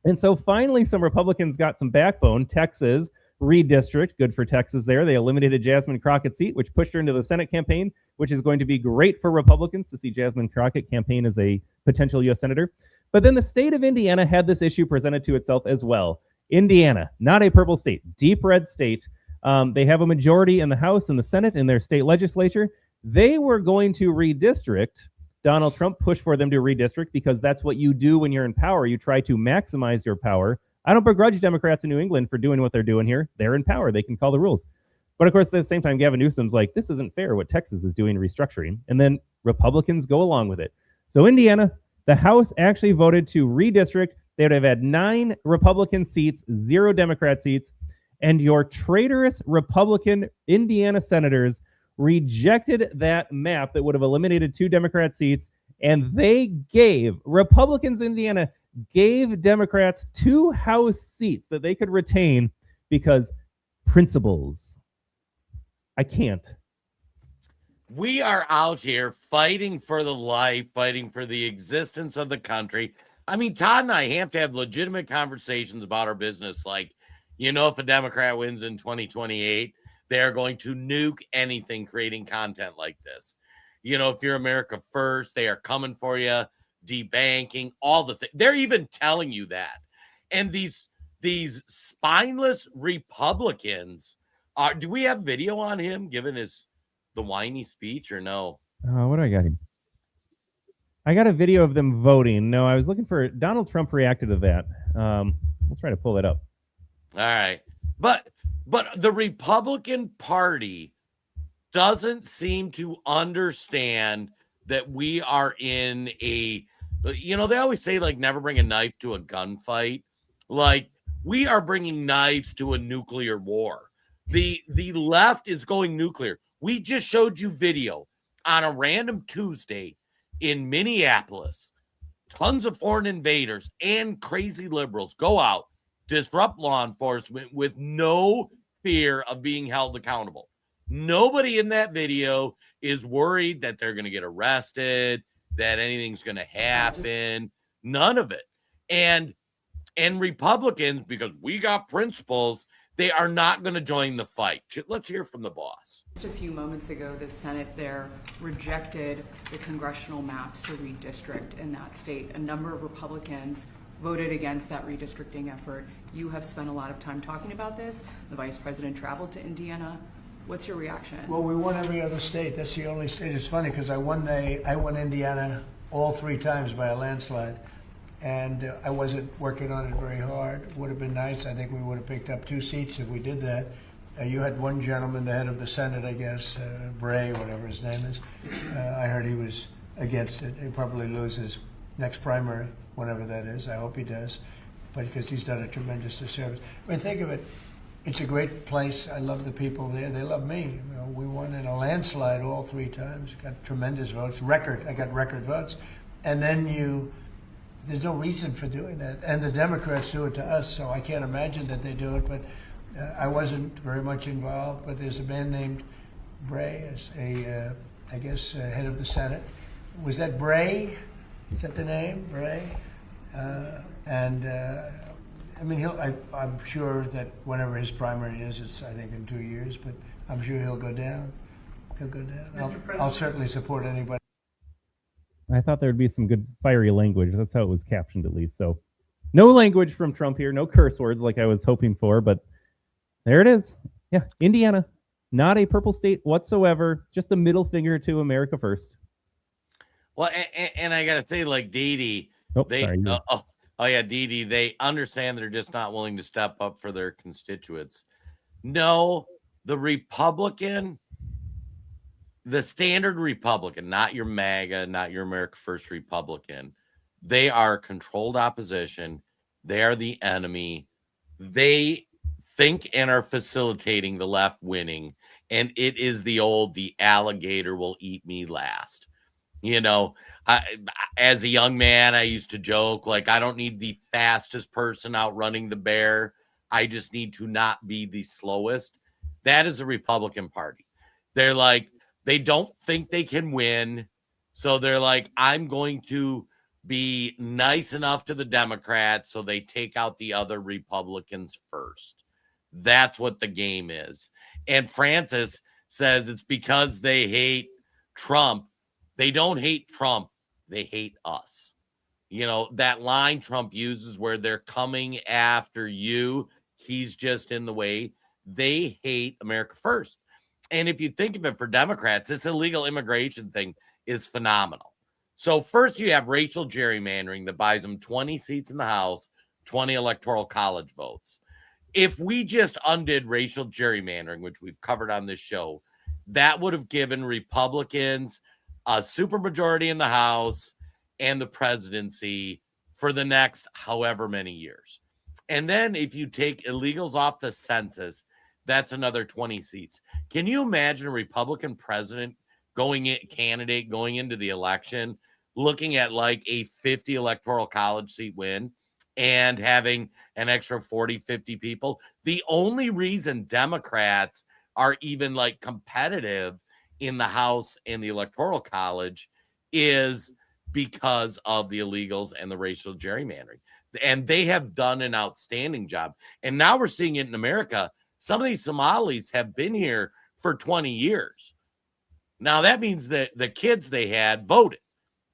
And so finally, some Republicans got some backbone. Texas, redistrict, good for Texas there. They eliminated Jasmine Crockett's seat, which pushed her into the Senate campaign, which is going to be great for Republicans to see Jasmine Crockett campaign as a potential U.S. senator. But then the state of Indiana had this issue presented to itself as well. Indiana, not a purple state, deep red state. They have a majority in the House and the Senate in their state legislature. They were going to redistrict. Donald Trump pushed for them to redistrict because that's what you do when you're in power. You try to maximize your power. I don't begrudge Democrats in New England for doing what they're doing here. They're in power. They can call the rules. But of course, at the same time, Gavin Newsom's like, this isn't fair what Texas is doing restructuring. And then Republicans go along with it. So Indiana, the House actually voted to redistrict. They would have had 9 Republican seats, 0 Democrat seats. And your traitorous Republican Indiana senators rejected that map that would have eliminated 2 Democrat seats. And they gave, Republicans in Indiana gave Democrats 2 House seats that they could retain because principles. I can't. We are out here fighting for the life, fighting for the existence of the country. I mean, Todd and I have to have legitimate conversations about our business. Like, if a Democrat wins in 2028, they're going to nuke anything creating content like this. If you're America First, they are coming for you, debanking, all the things. They're even telling you that. And these spineless Republicans do we have video on him giving the whiny speech or no? What do I got him? I got a video of them voting. No, I was looking for Donald Trump reacted to that. We'll try to pull it up. All right. But the Republican Party doesn't seem to understand that we are in they always say, like, never bring a knife to a gunfight. Like, we are bringing knives to a nuclear war. The left is going nuclear. We just showed you video on a random Tuesday in Minneapolis. Tons of foreign invaders and crazy liberals go out, disrupt law enforcement with no fear of being held accountable. Nobody in that video is worried that they're going to get arrested, that anything's going to happen. None of it. And Republicans, because we got principles, they are not going to join the fight. Let's hear from the boss. Just a few moments ago, the Senate there rejected the congressional maps to redistrict in that state. A number of Republicans voted against that redistricting effort. You have spent a lot of time talking about this. The Vice President traveled to Indiana. What's your reaction? Well, we won every other state. That's the only state. It's funny because I won Indiana all 3 times by a landslide. and I wasn't working on it very hard. Would have been nice. I think we would have picked up 2 seats if we did that. You had one gentleman, the head of the Senate, I guess, Bray, whatever his name is. I heard he was against it. He'll probably lose his next primary, whenever that is. I hope he does, but because he's done a tremendous disservice. I mean, think of it. It's a great place. I love the people there. They love me. You know, we won in a landslide all 3 times. Got tremendous votes. I got record votes. And then there's no reason for doing that. And the Democrats do it to us, so I can't imagine that they do it. But I wasn't very much involved. But there's a man named Bray, as I guess, head of the Senate. Was that Bray? Is that the name, Bray? I mean, I'm sure that whenever his primary is, it's, I think, in 2 years, but I'm sure he'll go down. He'll go down. I'll certainly support anybody. I thought there would be some good fiery language. That's how it was captioned, at least. So no language from Trump here, no curse words like I was hoping for, but there it is. Yeah, Indiana, not a purple state whatsoever, just a middle finger to America first. Well, and I got to say, like Didi, Didi, they understand they're just not willing to step up for their constituents. No, the Republican, the standard Republican, not your MAGA, not your America First Republican, they are controlled opposition. They are the enemy. They think and are facilitating the left winning. And it is the alligator will eat me last. You know, as a young man, I used to joke, like, I don't need the fastest person outrunning the bear. I just need to not be the slowest. That is the Republican Party. They're like, they don't think they can win. So they're like, I'm going to be nice enough to the Democrats so they take out the other Republicans first. That's what the game is. And Francis says it's because they hate Trump. They don't hate Trump. They hate us. You know, that line Trump uses where they're coming after you, he's just in the way. They hate America first. And if you think of it for Democrats, this illegal immigration thing is phenomenal. So first you have racial gerrymandering that buys them 20 seats in the House, 20 electoral college votes. If we just undid racial gerrymandering, which we've covered on this show, that would have given Republicans a supermajority in the House and the presidency for the next however many years. And then if you take illegals off the census, that's another 20 seats. Can you imagine a Republican president candidate going into the election, looking at like a 50 electoral college seat win and having an extra 40, 50 people? The only reason Democrats are even like competitive in the House and the Electoral College is because of the illegals and the racial gerrymandering. And they have done an outstanding job. And now we're seeing it in America. Some of these Somalis have been here for 20 years. Now that means that the kids they had voted,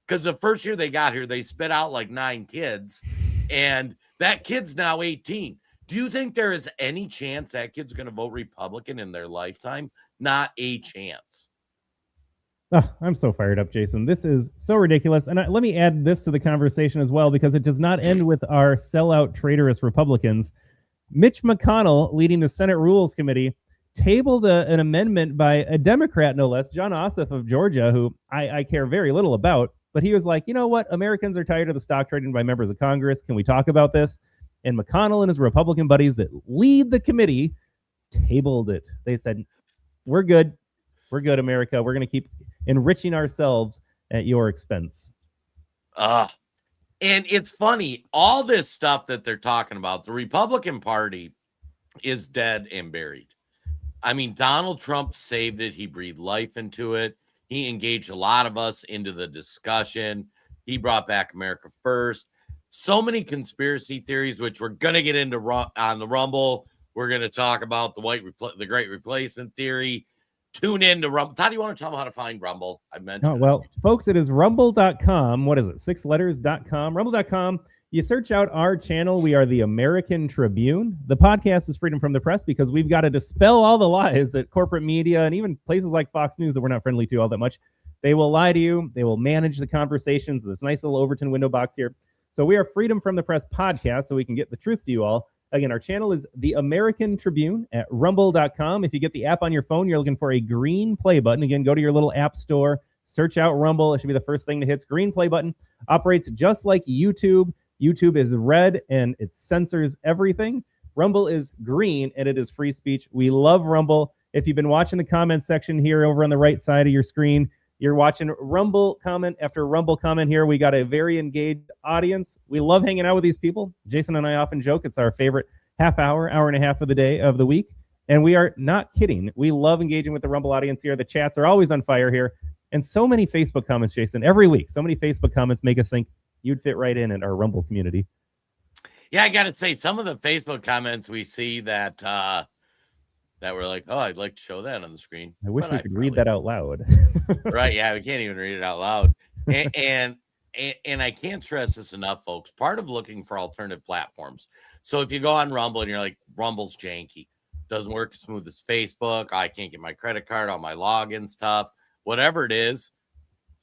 because the first year they got here, they spit out like 9 kids, and that kid's now 18. Do you think there is any chance that kid's going to vote Republican in their lifetime? Not a chance. Oh, I'm so fired up, Jason. This is so ridiculous. And let me add this to the conversation as well, because it does not end with our sellout traitorous Republicans. Mitch McConnell, leading the Senate Rules Committee, tabled an amendment by a Democrat, no less, John Ossoff of Georgia, who I care very little about. But he was like, you know what? Americans are tired of the stock trading by members of Congress. Can we talk about this? And McConnell and his Republican buddies that lead the committee tabled it. They said, we're good. We're good, America. We're going to keep enriching ourselves at your expense. And it's funny, all this stuff that they're talking about, the Republican Party is dead and buried. I mean, Donald Trump saved it. He breathed life into it. He engaged a lot of us into the discussion. He brought back America First. So many conspiracy theories, which we're going to get into on the Rumble. We're going to talk about the Great Replacement Theory. Tune in to Rumble. Todd, do you want to tell them how to find Rumble? I mentioned. Oh, well, folks, it is rumble.com. What is it? 6 letters.com. Rumble.com. You search out our channel. We are the American Tribune. The podcast is Freedom from the Press because we've got to dispel all the lies that corporate media and even places like Fox News that we're not friendly to all that much. They will lie to you. They will manage the conversations. This nice little Overton window box here. So we are Freedom from the Press podcast, so we can get the truth to you all. Again, our channel is The American Tribune at rumble.com. If you get the app on your phone, you're looking for a green play button. Again, go to your little app store, search out Rumble. It should be the first thing that hits. Green play button operates just like YouTube. YouTube is red and it censors everything. Rumble is green and it is free speech. We love Rumble. If you've been watching the comment section here over on the right side of your screen, you're watching Rumble comment after Rumble comment here. We got a very engaged audience. We love hanging out with these people. Jason and I often joke it's our favorite half hour, hour and a half of the day of the week. And we are not kidding. We love engaging with the Rumble audience here. The chats are always on fire here. And so many Facebook comments, Jason, every week. So many Facebook comments make us think you'd fit right in our Rumble community. Yeah, I got to say, some of the Facebook comments we see that we're like, oh, I'd like to show that on the screen. I wish we could read that out loud. Right, yeah, we can't even read it out loud. And I can't stress this enough, folks. Part of looking for alternative platforms. So if you go on Rumble and you're like, Rumble's janky, doesn't work as smooth as Facebook, I can't get my credit card, all my login stuff, whatever it is,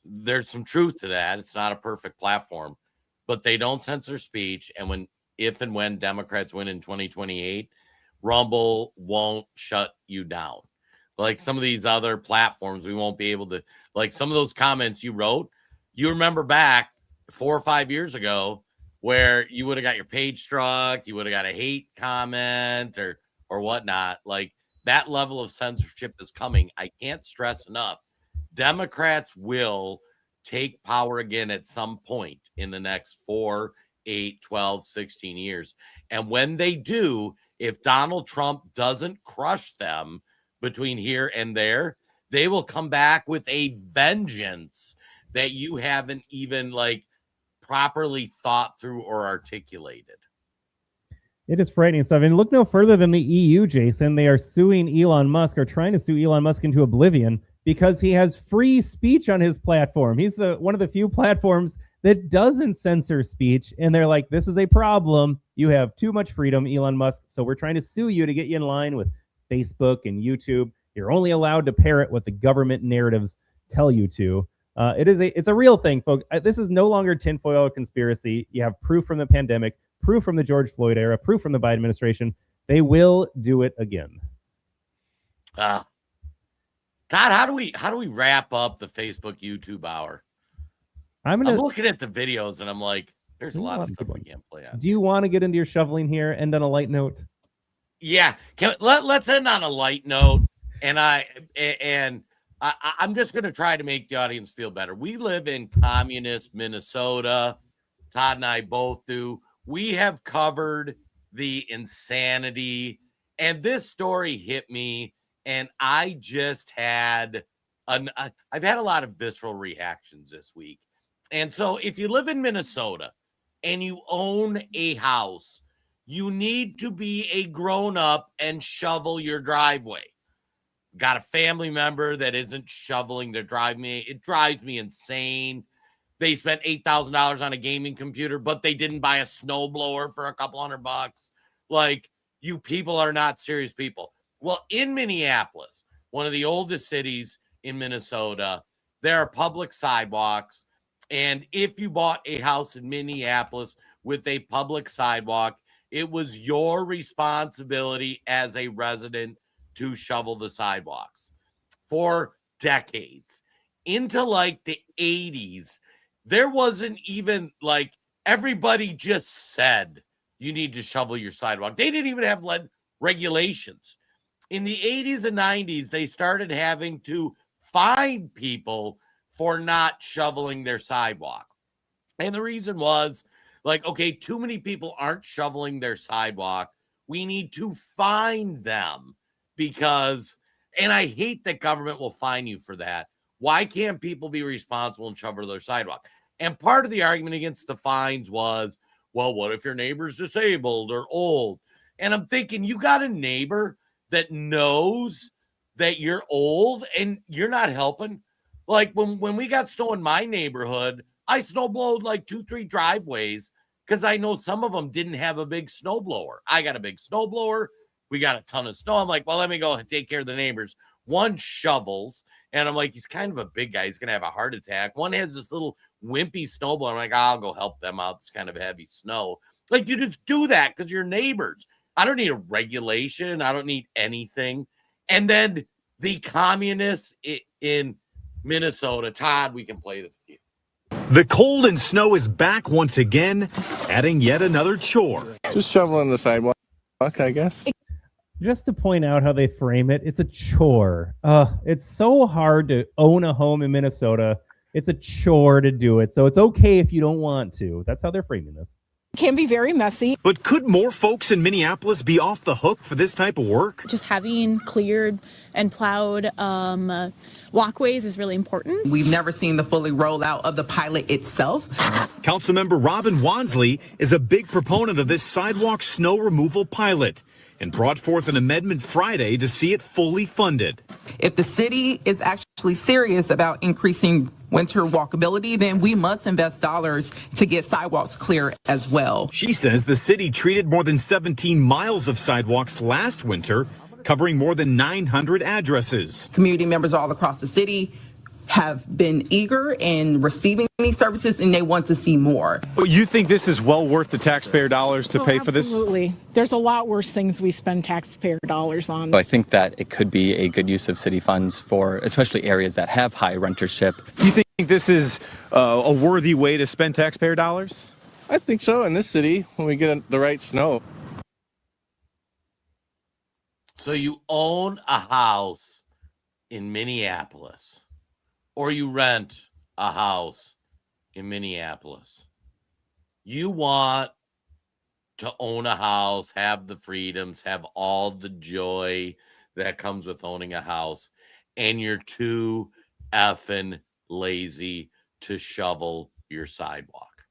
there's some truth to that. It's not a perfect platform, but they don't censor speech. And if and when Democrats win in 2028, Rumble won't shut you down. Like some of these other platforms, we won't be able to, like some of those comments you wrote, you remember back 4 or 5 years ago where you would have got your page struck, you would have got a hate comment or whatnot. Like that level of censorship is coming. I can't stress enough. Democrats will take power again at some point in the next 4, 8, 12, 16 years. And when they do, if Donald Trump doesn't crush them between here and there, they will come back with a vengeance that you haven't even like properly thought through or articulated. It is frightening stuff. And look no further than the EU, Jason. They are suing Elon Musk, or trying to sue Elon Musk into oblivion, because he has free speech on his platform. He's one of the few platforms that doesn't censor speech. And they're like, this is a problem. You have too much freedom, Elon Musk. So we're trying to sue you to get you in line with Facebook and YouTube. You're only allowed to parrot what the government narratives tell you to. It's a real thing, folks. This is no longer tinfoil conspiracy. You have proof from the pandemic, proof from the George Floyd era, proof from the Biden administration. They will do it again. Todd, how do we wrap up the Facebook YouTube hour? I'm looking at the videos and I'm like, there's a lot of stuff we can't play on. Do you want to get into your shoveling here? End on a light note? Yeah, let's end on a light note. And I'm just going to try to make the audience feel better. We live in communist Minnesota. Todd and I both do. We have covered the insanity, and this story hit me, and I just had I've had a lot of visceral reactions this week. And so if you live in Minnesota and you own a house, you need to be a grown-up and shovel your driveway. Got a family member that isn't shoveling their driveway. It drives me insane. They spent $8,000 on a gaming computer, but they didn't buy a snowblower for a couple $100. Like, you people are not serious people. Well, in Minneapolis, one of the oldest cities in Minnesota, there are public sidewalks. And if you bought a house in Minneapolis with a public sidewalk, it was your responsibility as a resident to shovel the sidewalks for decades. Into like the 80s, there wasn't even like, everybody just said you need to shovel your sidewalk. They didn't even have regulations. In the 80s and 90s, they started having to fine people for not shoveling their sidewalk. And the reason was like, okay, too many people aren't shoveling their sidewalk. We need to fine them because, and I hate that government will fine you for that. Why can't people be responsible and shovel their sidewalk? And part of the argument against the fines was, well, what if your neighbor's disabled or old? And I'm thinking, you got a neighbor that knows that you're old and you're not helping. Like when we got snow in my neighborhood, I snowblowed like 2-3 driveways because I know some of them didn't have a big snowblower. I got a big snowblower. We got a ton of snow. I'm like, well, let me go take care of the neighbors. One shovels, and I'm like, he's kind of a big guy. He's going to have a heart attack. One has this little wimpy snowball. I'm like, I'll go help them out. It's kind of heavy snow. Like, you just do that because you're neighbors. I don't need a regulation. I don't need anything. And then the communists in Minnesota, Todd, we can play this game. The cold and snow is back once again, adding yet another chore. Just shoveling the sidewalk, I guess. Just to point out how they frame it, it's a chore. It's so hard to own a home in Minnesota. It's a chore to do it. So it's okay if you don't want to. That's how they're framing this. Can be very messy. But could more folks in Minneapolis be off the hook for this type of work? Just having cleared and plowed walkways is really important. We've never seen the fully rollout of the pilot itself. Councilmember Robin Wansley is a big proponent of this sidewalk snow removal pilot and brought forth an amendment Friday to see it fully funded. If the city is actually serious about increasing winter walkability, then we must invest dollars to get sidewalks clear as well. She says the city treated more than 17 miles of sidewalks last winter, covering more than 900 addresses. Community members all across the city have been eager in receiving these services, and they want to see more. You think this is well worth the taxpayer dollars to pay for this? Absolutely. There's a lot worse things we spend taxpayer dollars on. I think that it could be a good use of city funds for especially areas that have high rentership. You think this is a worthy way to spend taxpayer dollars? I think so in this city when we get the right snow. So you own a house in Minneapolis, or you rent a house in Minneapolis. You want to own a house, have the freedoms, have all the joy that comes with owning a house, and you're too effing lazy to shovel your sidewalk.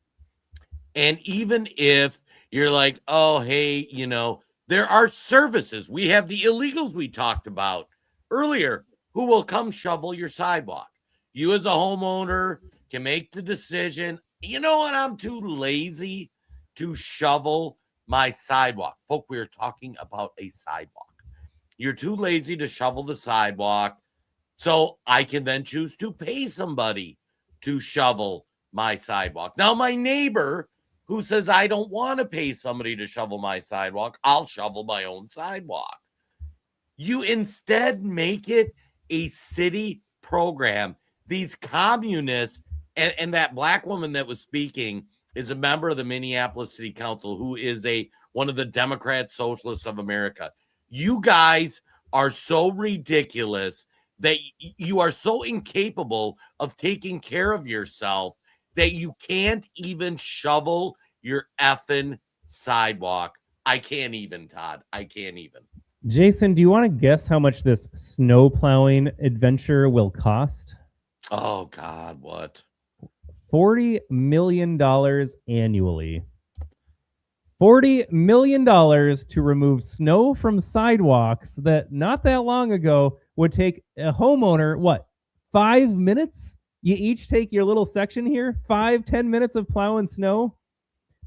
And even if you're like, oh, hey, you know, there are services. We have the illegals we talked about earlier who will come shovel your sidewalk. You as a homeowner can make the decision, you know what, I'm too lazy to shovel my sidewalk. Folk, we're talking about a sidewalk. You're too lazy to shovel the sidewalk, so I can then choose to pay somebody to shovel my sidewalk. Now, my neighbor who says I don't want to pay somebody to shovel my sidewalk, I'll shovel my own sidewalk. You instead make it a city program. These communists, and that black woman that was speaking is a member of the Minneapolis City Council who is one of the Democrat Socialists of America. You guys are so ridiculous that you are so incapable of taking care of yourself that you can't even shovel your effing sidewalk. I can't even, Todd. I can't even. Jason, do you want to guess how much this snow plowing adventure will cost? Oh, God, what? $40 million annually. $40 million to remove snow from sidewalks that not that long ago would take a homeowner, 5 minutes? You each take your little section here, 5-10 minutes of plowing snow.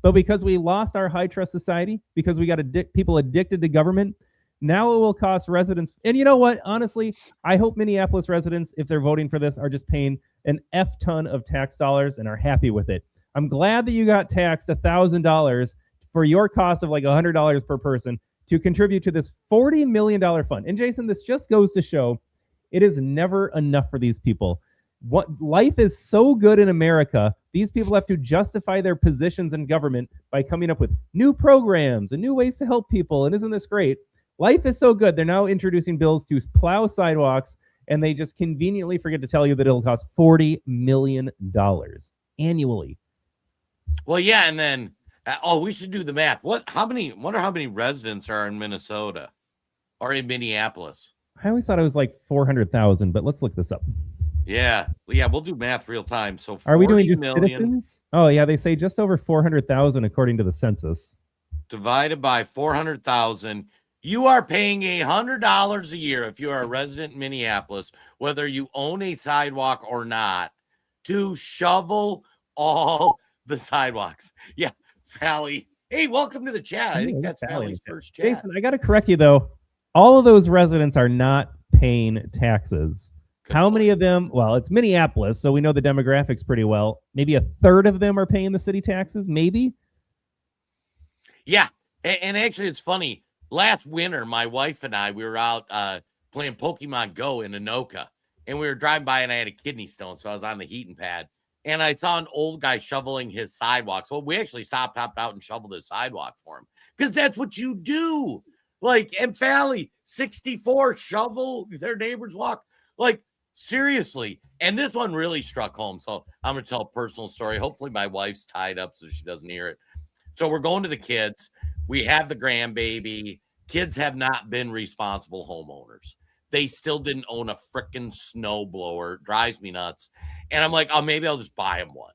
But because we lost our high trust society, because we got people addicted to government, now it will cost residents. And you know what? Honestly, I hope Minneapolis residents, if they're voting for this, are just paying an F ton of tax dollars and are happy with it. I'm glad that you got taxed $1,000 for your cost of like $100 per person to contribute to this $40 million fund. And Jason, this just goes to show it is never enough for these people. What life is so good in America, these people have to justify their positions in government by coming up with new programs and new ways to help people. And isn't this great? Life is so good. They're now introducing bills to plow sidewalks, and they just conveniently forget to tell you that it'll cost $40 million annually. Well, yeah, and then we should do the math. Wonder how many residents are in Minnesota or in Minneapolis? I always thought it was like 400,000, but let's look this up. Yeah, we'll do math real time. So are we doing just million citizens? Oh yeah, they say just over 400,000 according to the census. Divided by 400,000. You are paying $100 a year if you are a resident in Minneapolis, whether you own a sidewalk or not, to shovel all the sidewalks. Yeah, Valley. Hey, welcome to the chat. I think that's Valley's first chat. Jason, I got to correct you though. All of those residents are not paying taxes. How many of them? Well, it's Minneapolis, so we know the demographics pretty well. Maybe a third of them are paying the city taxes, maybe? Yeah. And actually, it's funny. Last winter, my wife and I, we were out playing Pokemon Go in Anoka, and we were driving by, and I had a kidney stone, so I was on the heating pad, and I saw an old guy shoveling his sidewalk. So we actually stopped, hopped out, and shoveled his sidewalk for him, because that's what you do. Like, and Valley, 64, shovel their neighbor's walk. Like, seriously. And this one really struck home. So I'm going to tell a personal story. Hopefully my wife's tied up so she doesn't hear it. So we're going to the kids. We have the grandbaby. Kids have not been responsible homeowners. They still didn't own a freaking snowblower. It drives me nuts. And I'm like, oh, maybe I'll just buy them one.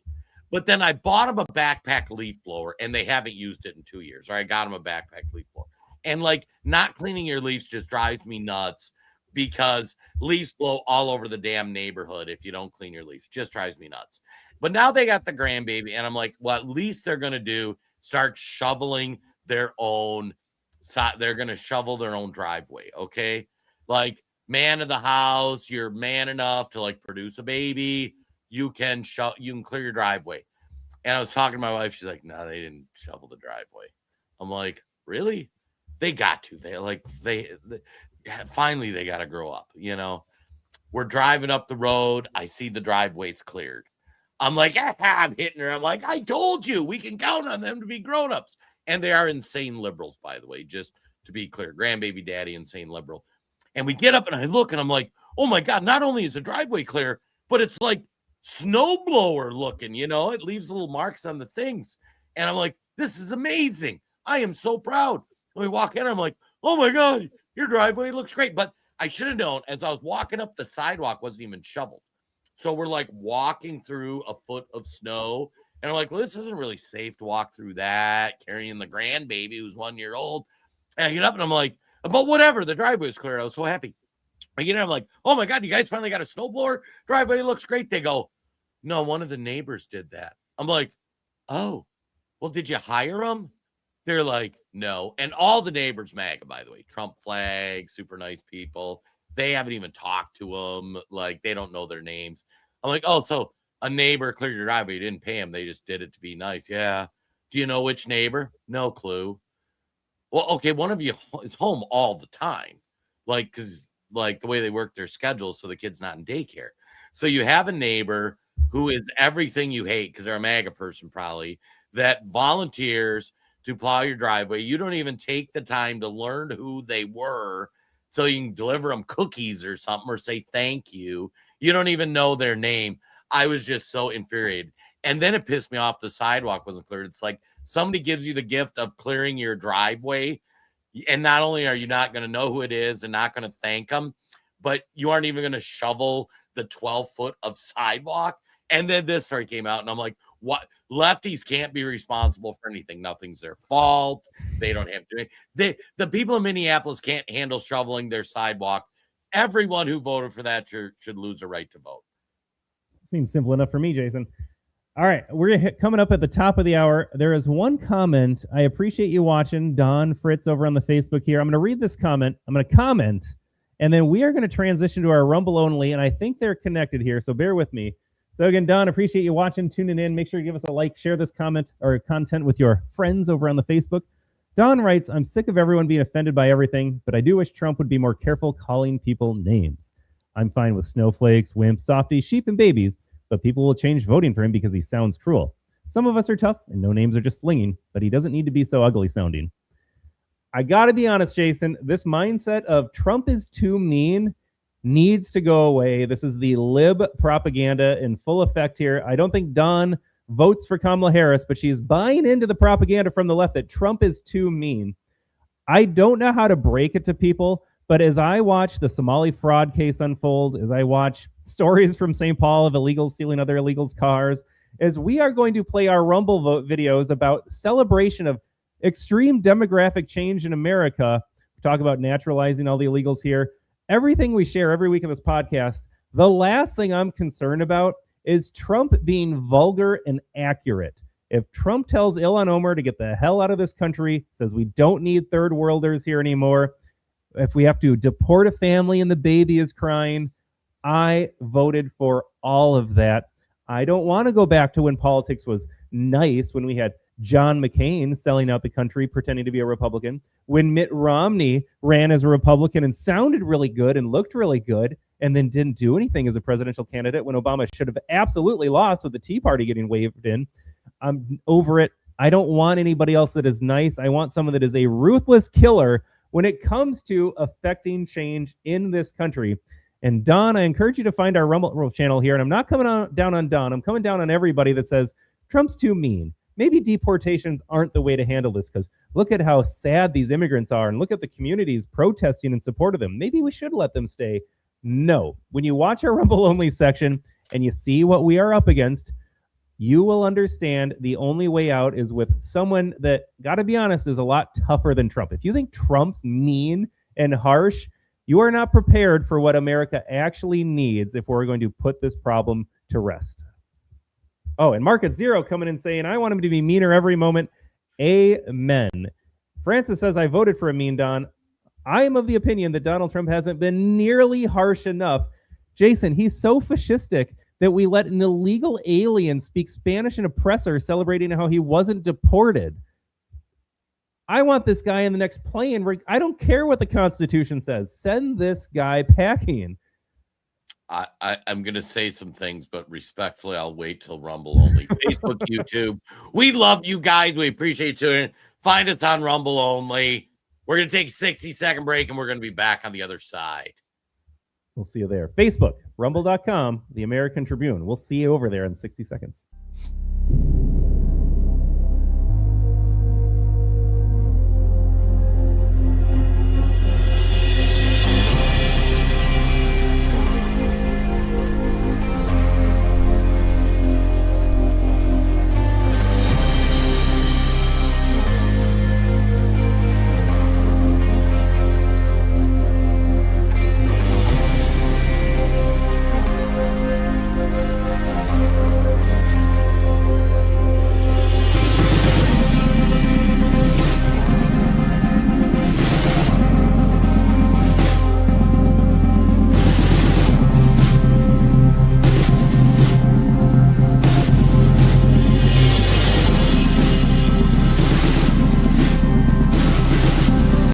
But then I bought them a backpack leaf blower, and they haven't used it in 2 years. Or I got them a backpack leaf blower. And like, not cleaning your leaves just drives me nuts, because leaves blow all over the damn neighborhood if you don't clean your leaves. Just drives me nuts. But now they got the grandbaby, and I'm like, well, at least they're going to start shoveling their own, they're going to shovel their own driveway, okay? Like, man of the house, you're man enough to like produce a baby, you can clear your driveway. And I was talking to my wife, she's like, no, they didn't shovel the driveway. I'm like, really? They got to. Finally, they got to grow up, you know? We're driving up the road. I see the driveway's cleared. I'm like, I'm hitting her. I'm like, I told you, we can count on them to be grown-ups. And they are insane liberals, by the way, just to be clear. Grandbaby daddy, insane liberal. And we get up and I look and I'm like, oh my God, not only is the driveway clear, but it's like snowblower looking, you know? It leaves little marks on the things. And I'm like, this is amazing. I am so proud. And we walk in, I'm like, oh my God, your driveway looks great. But I should have known, as I was walking up, the sidewalk wasn't even shoveled. So we're like walking through a foot of snow. And I'm like, well, this isn't really safe to walk through that, carrying the grandbaby who's 1 year old. And I get up and I'm like, but whatever, the driveway was clear. I was so happy. I get in, I'm like, oh my God, you guys finally got a snowblower? Driveway looks great. They go, no, one of the neighbors did that. I'm like, oh, well, did you hire them? They're like, no. And all the neighbors MAGA, by the way, Trump flag, super nice people. They haven't even talked to them. Like, they don't know their names. I'm like, oh, so a neighbor cleared your driveway. You didn't pay them. They just did it to be nice. Yeah. Do you know which neighbor? No clue. Well, okay, one of you is home all the time. Like, because like the way they work their schedules so the kid's not in daycare. So you have a neighbor who is everything you hate, because they're a MAGA person probably, that volunteers to plow your driveway. You don't even take the time to learn who they were so you can deliver them cookies or something or say thank you. You don't even know their name. I was just so infuriated. And then it pissed me off the sidewalk wasn't cleared. It's like somebody gives you the gift of clearing your driveway, and not only are you not going to know who it is and not going to thank them, but you aren't even going to shovel the 12 foot of sidewalk. And then this story came out, and I'm like, what? Lefties can't be responsible for anything. Nothing's their fault. They don't have to. The people in Minneapolis can't handle shoveling their sidewalk. Everyone who voted for that should lose a right to vote. Seems simple enough for me, Jason. All right, we're coming up at the top of the hour. There is one comment. I appreciate you watching, Don Fritz over on the Facebook here. I'm going to read this comment. I'm going to comment, and then we are going to transition to our Rumble only, and I think they're connected here, so bear with me. So again, Don, appreciate you watching, tuning in. Make sure you give us a like, share this comment or content with your friends over on the Facebook. Don writes, I'm sick of everyone being offended by everything, but I do wish Trump would be more careful calling people names. I'm fine with snowflakes, wimps, softies, sheep, and babies, but people will change voting for him because he sounds cruel. Some of us are tough, and no names are just slinging, but he doesn't need to be so ugly sounding. I got to be honest, Jason, this mindset of Trump is too mean needs to go away. This is the lib propaganda in full effect here. I don't think Don votes for Kamala Harris, but she is buying into the propaganda from the left that Trump is too mean. I don't know how to break it to people, but as I watch the Somali fraud case unfold, as I watch stories from St. Paul of illegals stealing other illegals' cars, as we are going to play our Rumble vote videos about celebration of extreme demographic change in America, we talk about naturalizing all the illegals here, everything we share every week in this podcast, the last thing I'm concerned about is Trump being vulgar and accurate. If Trump tells Ilhan Omar to get the hell out of this country, says we don't need third worlders here anymore, if we have to deport a family and the baby is crying, I voted for all of that. I don't want to go back to when politics was nice, when we had John McCain selling out the country, pretending to be a Republican, when Mitt Romney ran as a Republican and sounded really good and looked really good, and then didn't do anything as a presidential candidate when Obama should have absolutely lost with the Tea Party getting waved in. I'm over it. I don't want anybody else that is nice. I want someone that is a ruthless killer when it comes to affecting change in this country. And Don, I encourage you to find our Rumble channel here. And I'm not coming down on Don. I'm coming down on everybody that says Trump's too mean. Maybe deportations aren't the way to handle this, because look at how sad these immigrants are and look at the communities protesting in support of them. Maybe we should let them stay. No. When you watch our Rumble only section and you see what we are up against, you will understand the only way out is with someone that, gotta be honest, is a lot tougher than Trump. If you think Trump's mean and harsh, you are not prepared for what America actually needs if we're going to put this problem to rest. Oh, and Market Zero coming in saying, I want him to be meaner every moment. Amen. Francis says, I voted for a mean Don. I am of the opinion that Donald Trump hasn't been nearly harsh enough. Jason, he's so fascistic that we let an illegal alien speak Spanish and oppressor, celebrating how he wasn't deported. I want this guy in the next plane. I don't care what the Constitution says. Send this guy packing. I'm going to say some things, but respectfully, I'll wait till Rumble only. Facebook, YouTube. We love you guys. We appreciate you tuning in. Find us on Rumble only. We're going to take a 60-second break, and we're going to be back on the other side. We'll see you there. Facebook, rumble.com, the American Tribune. We'll see you over there in 60 seconds.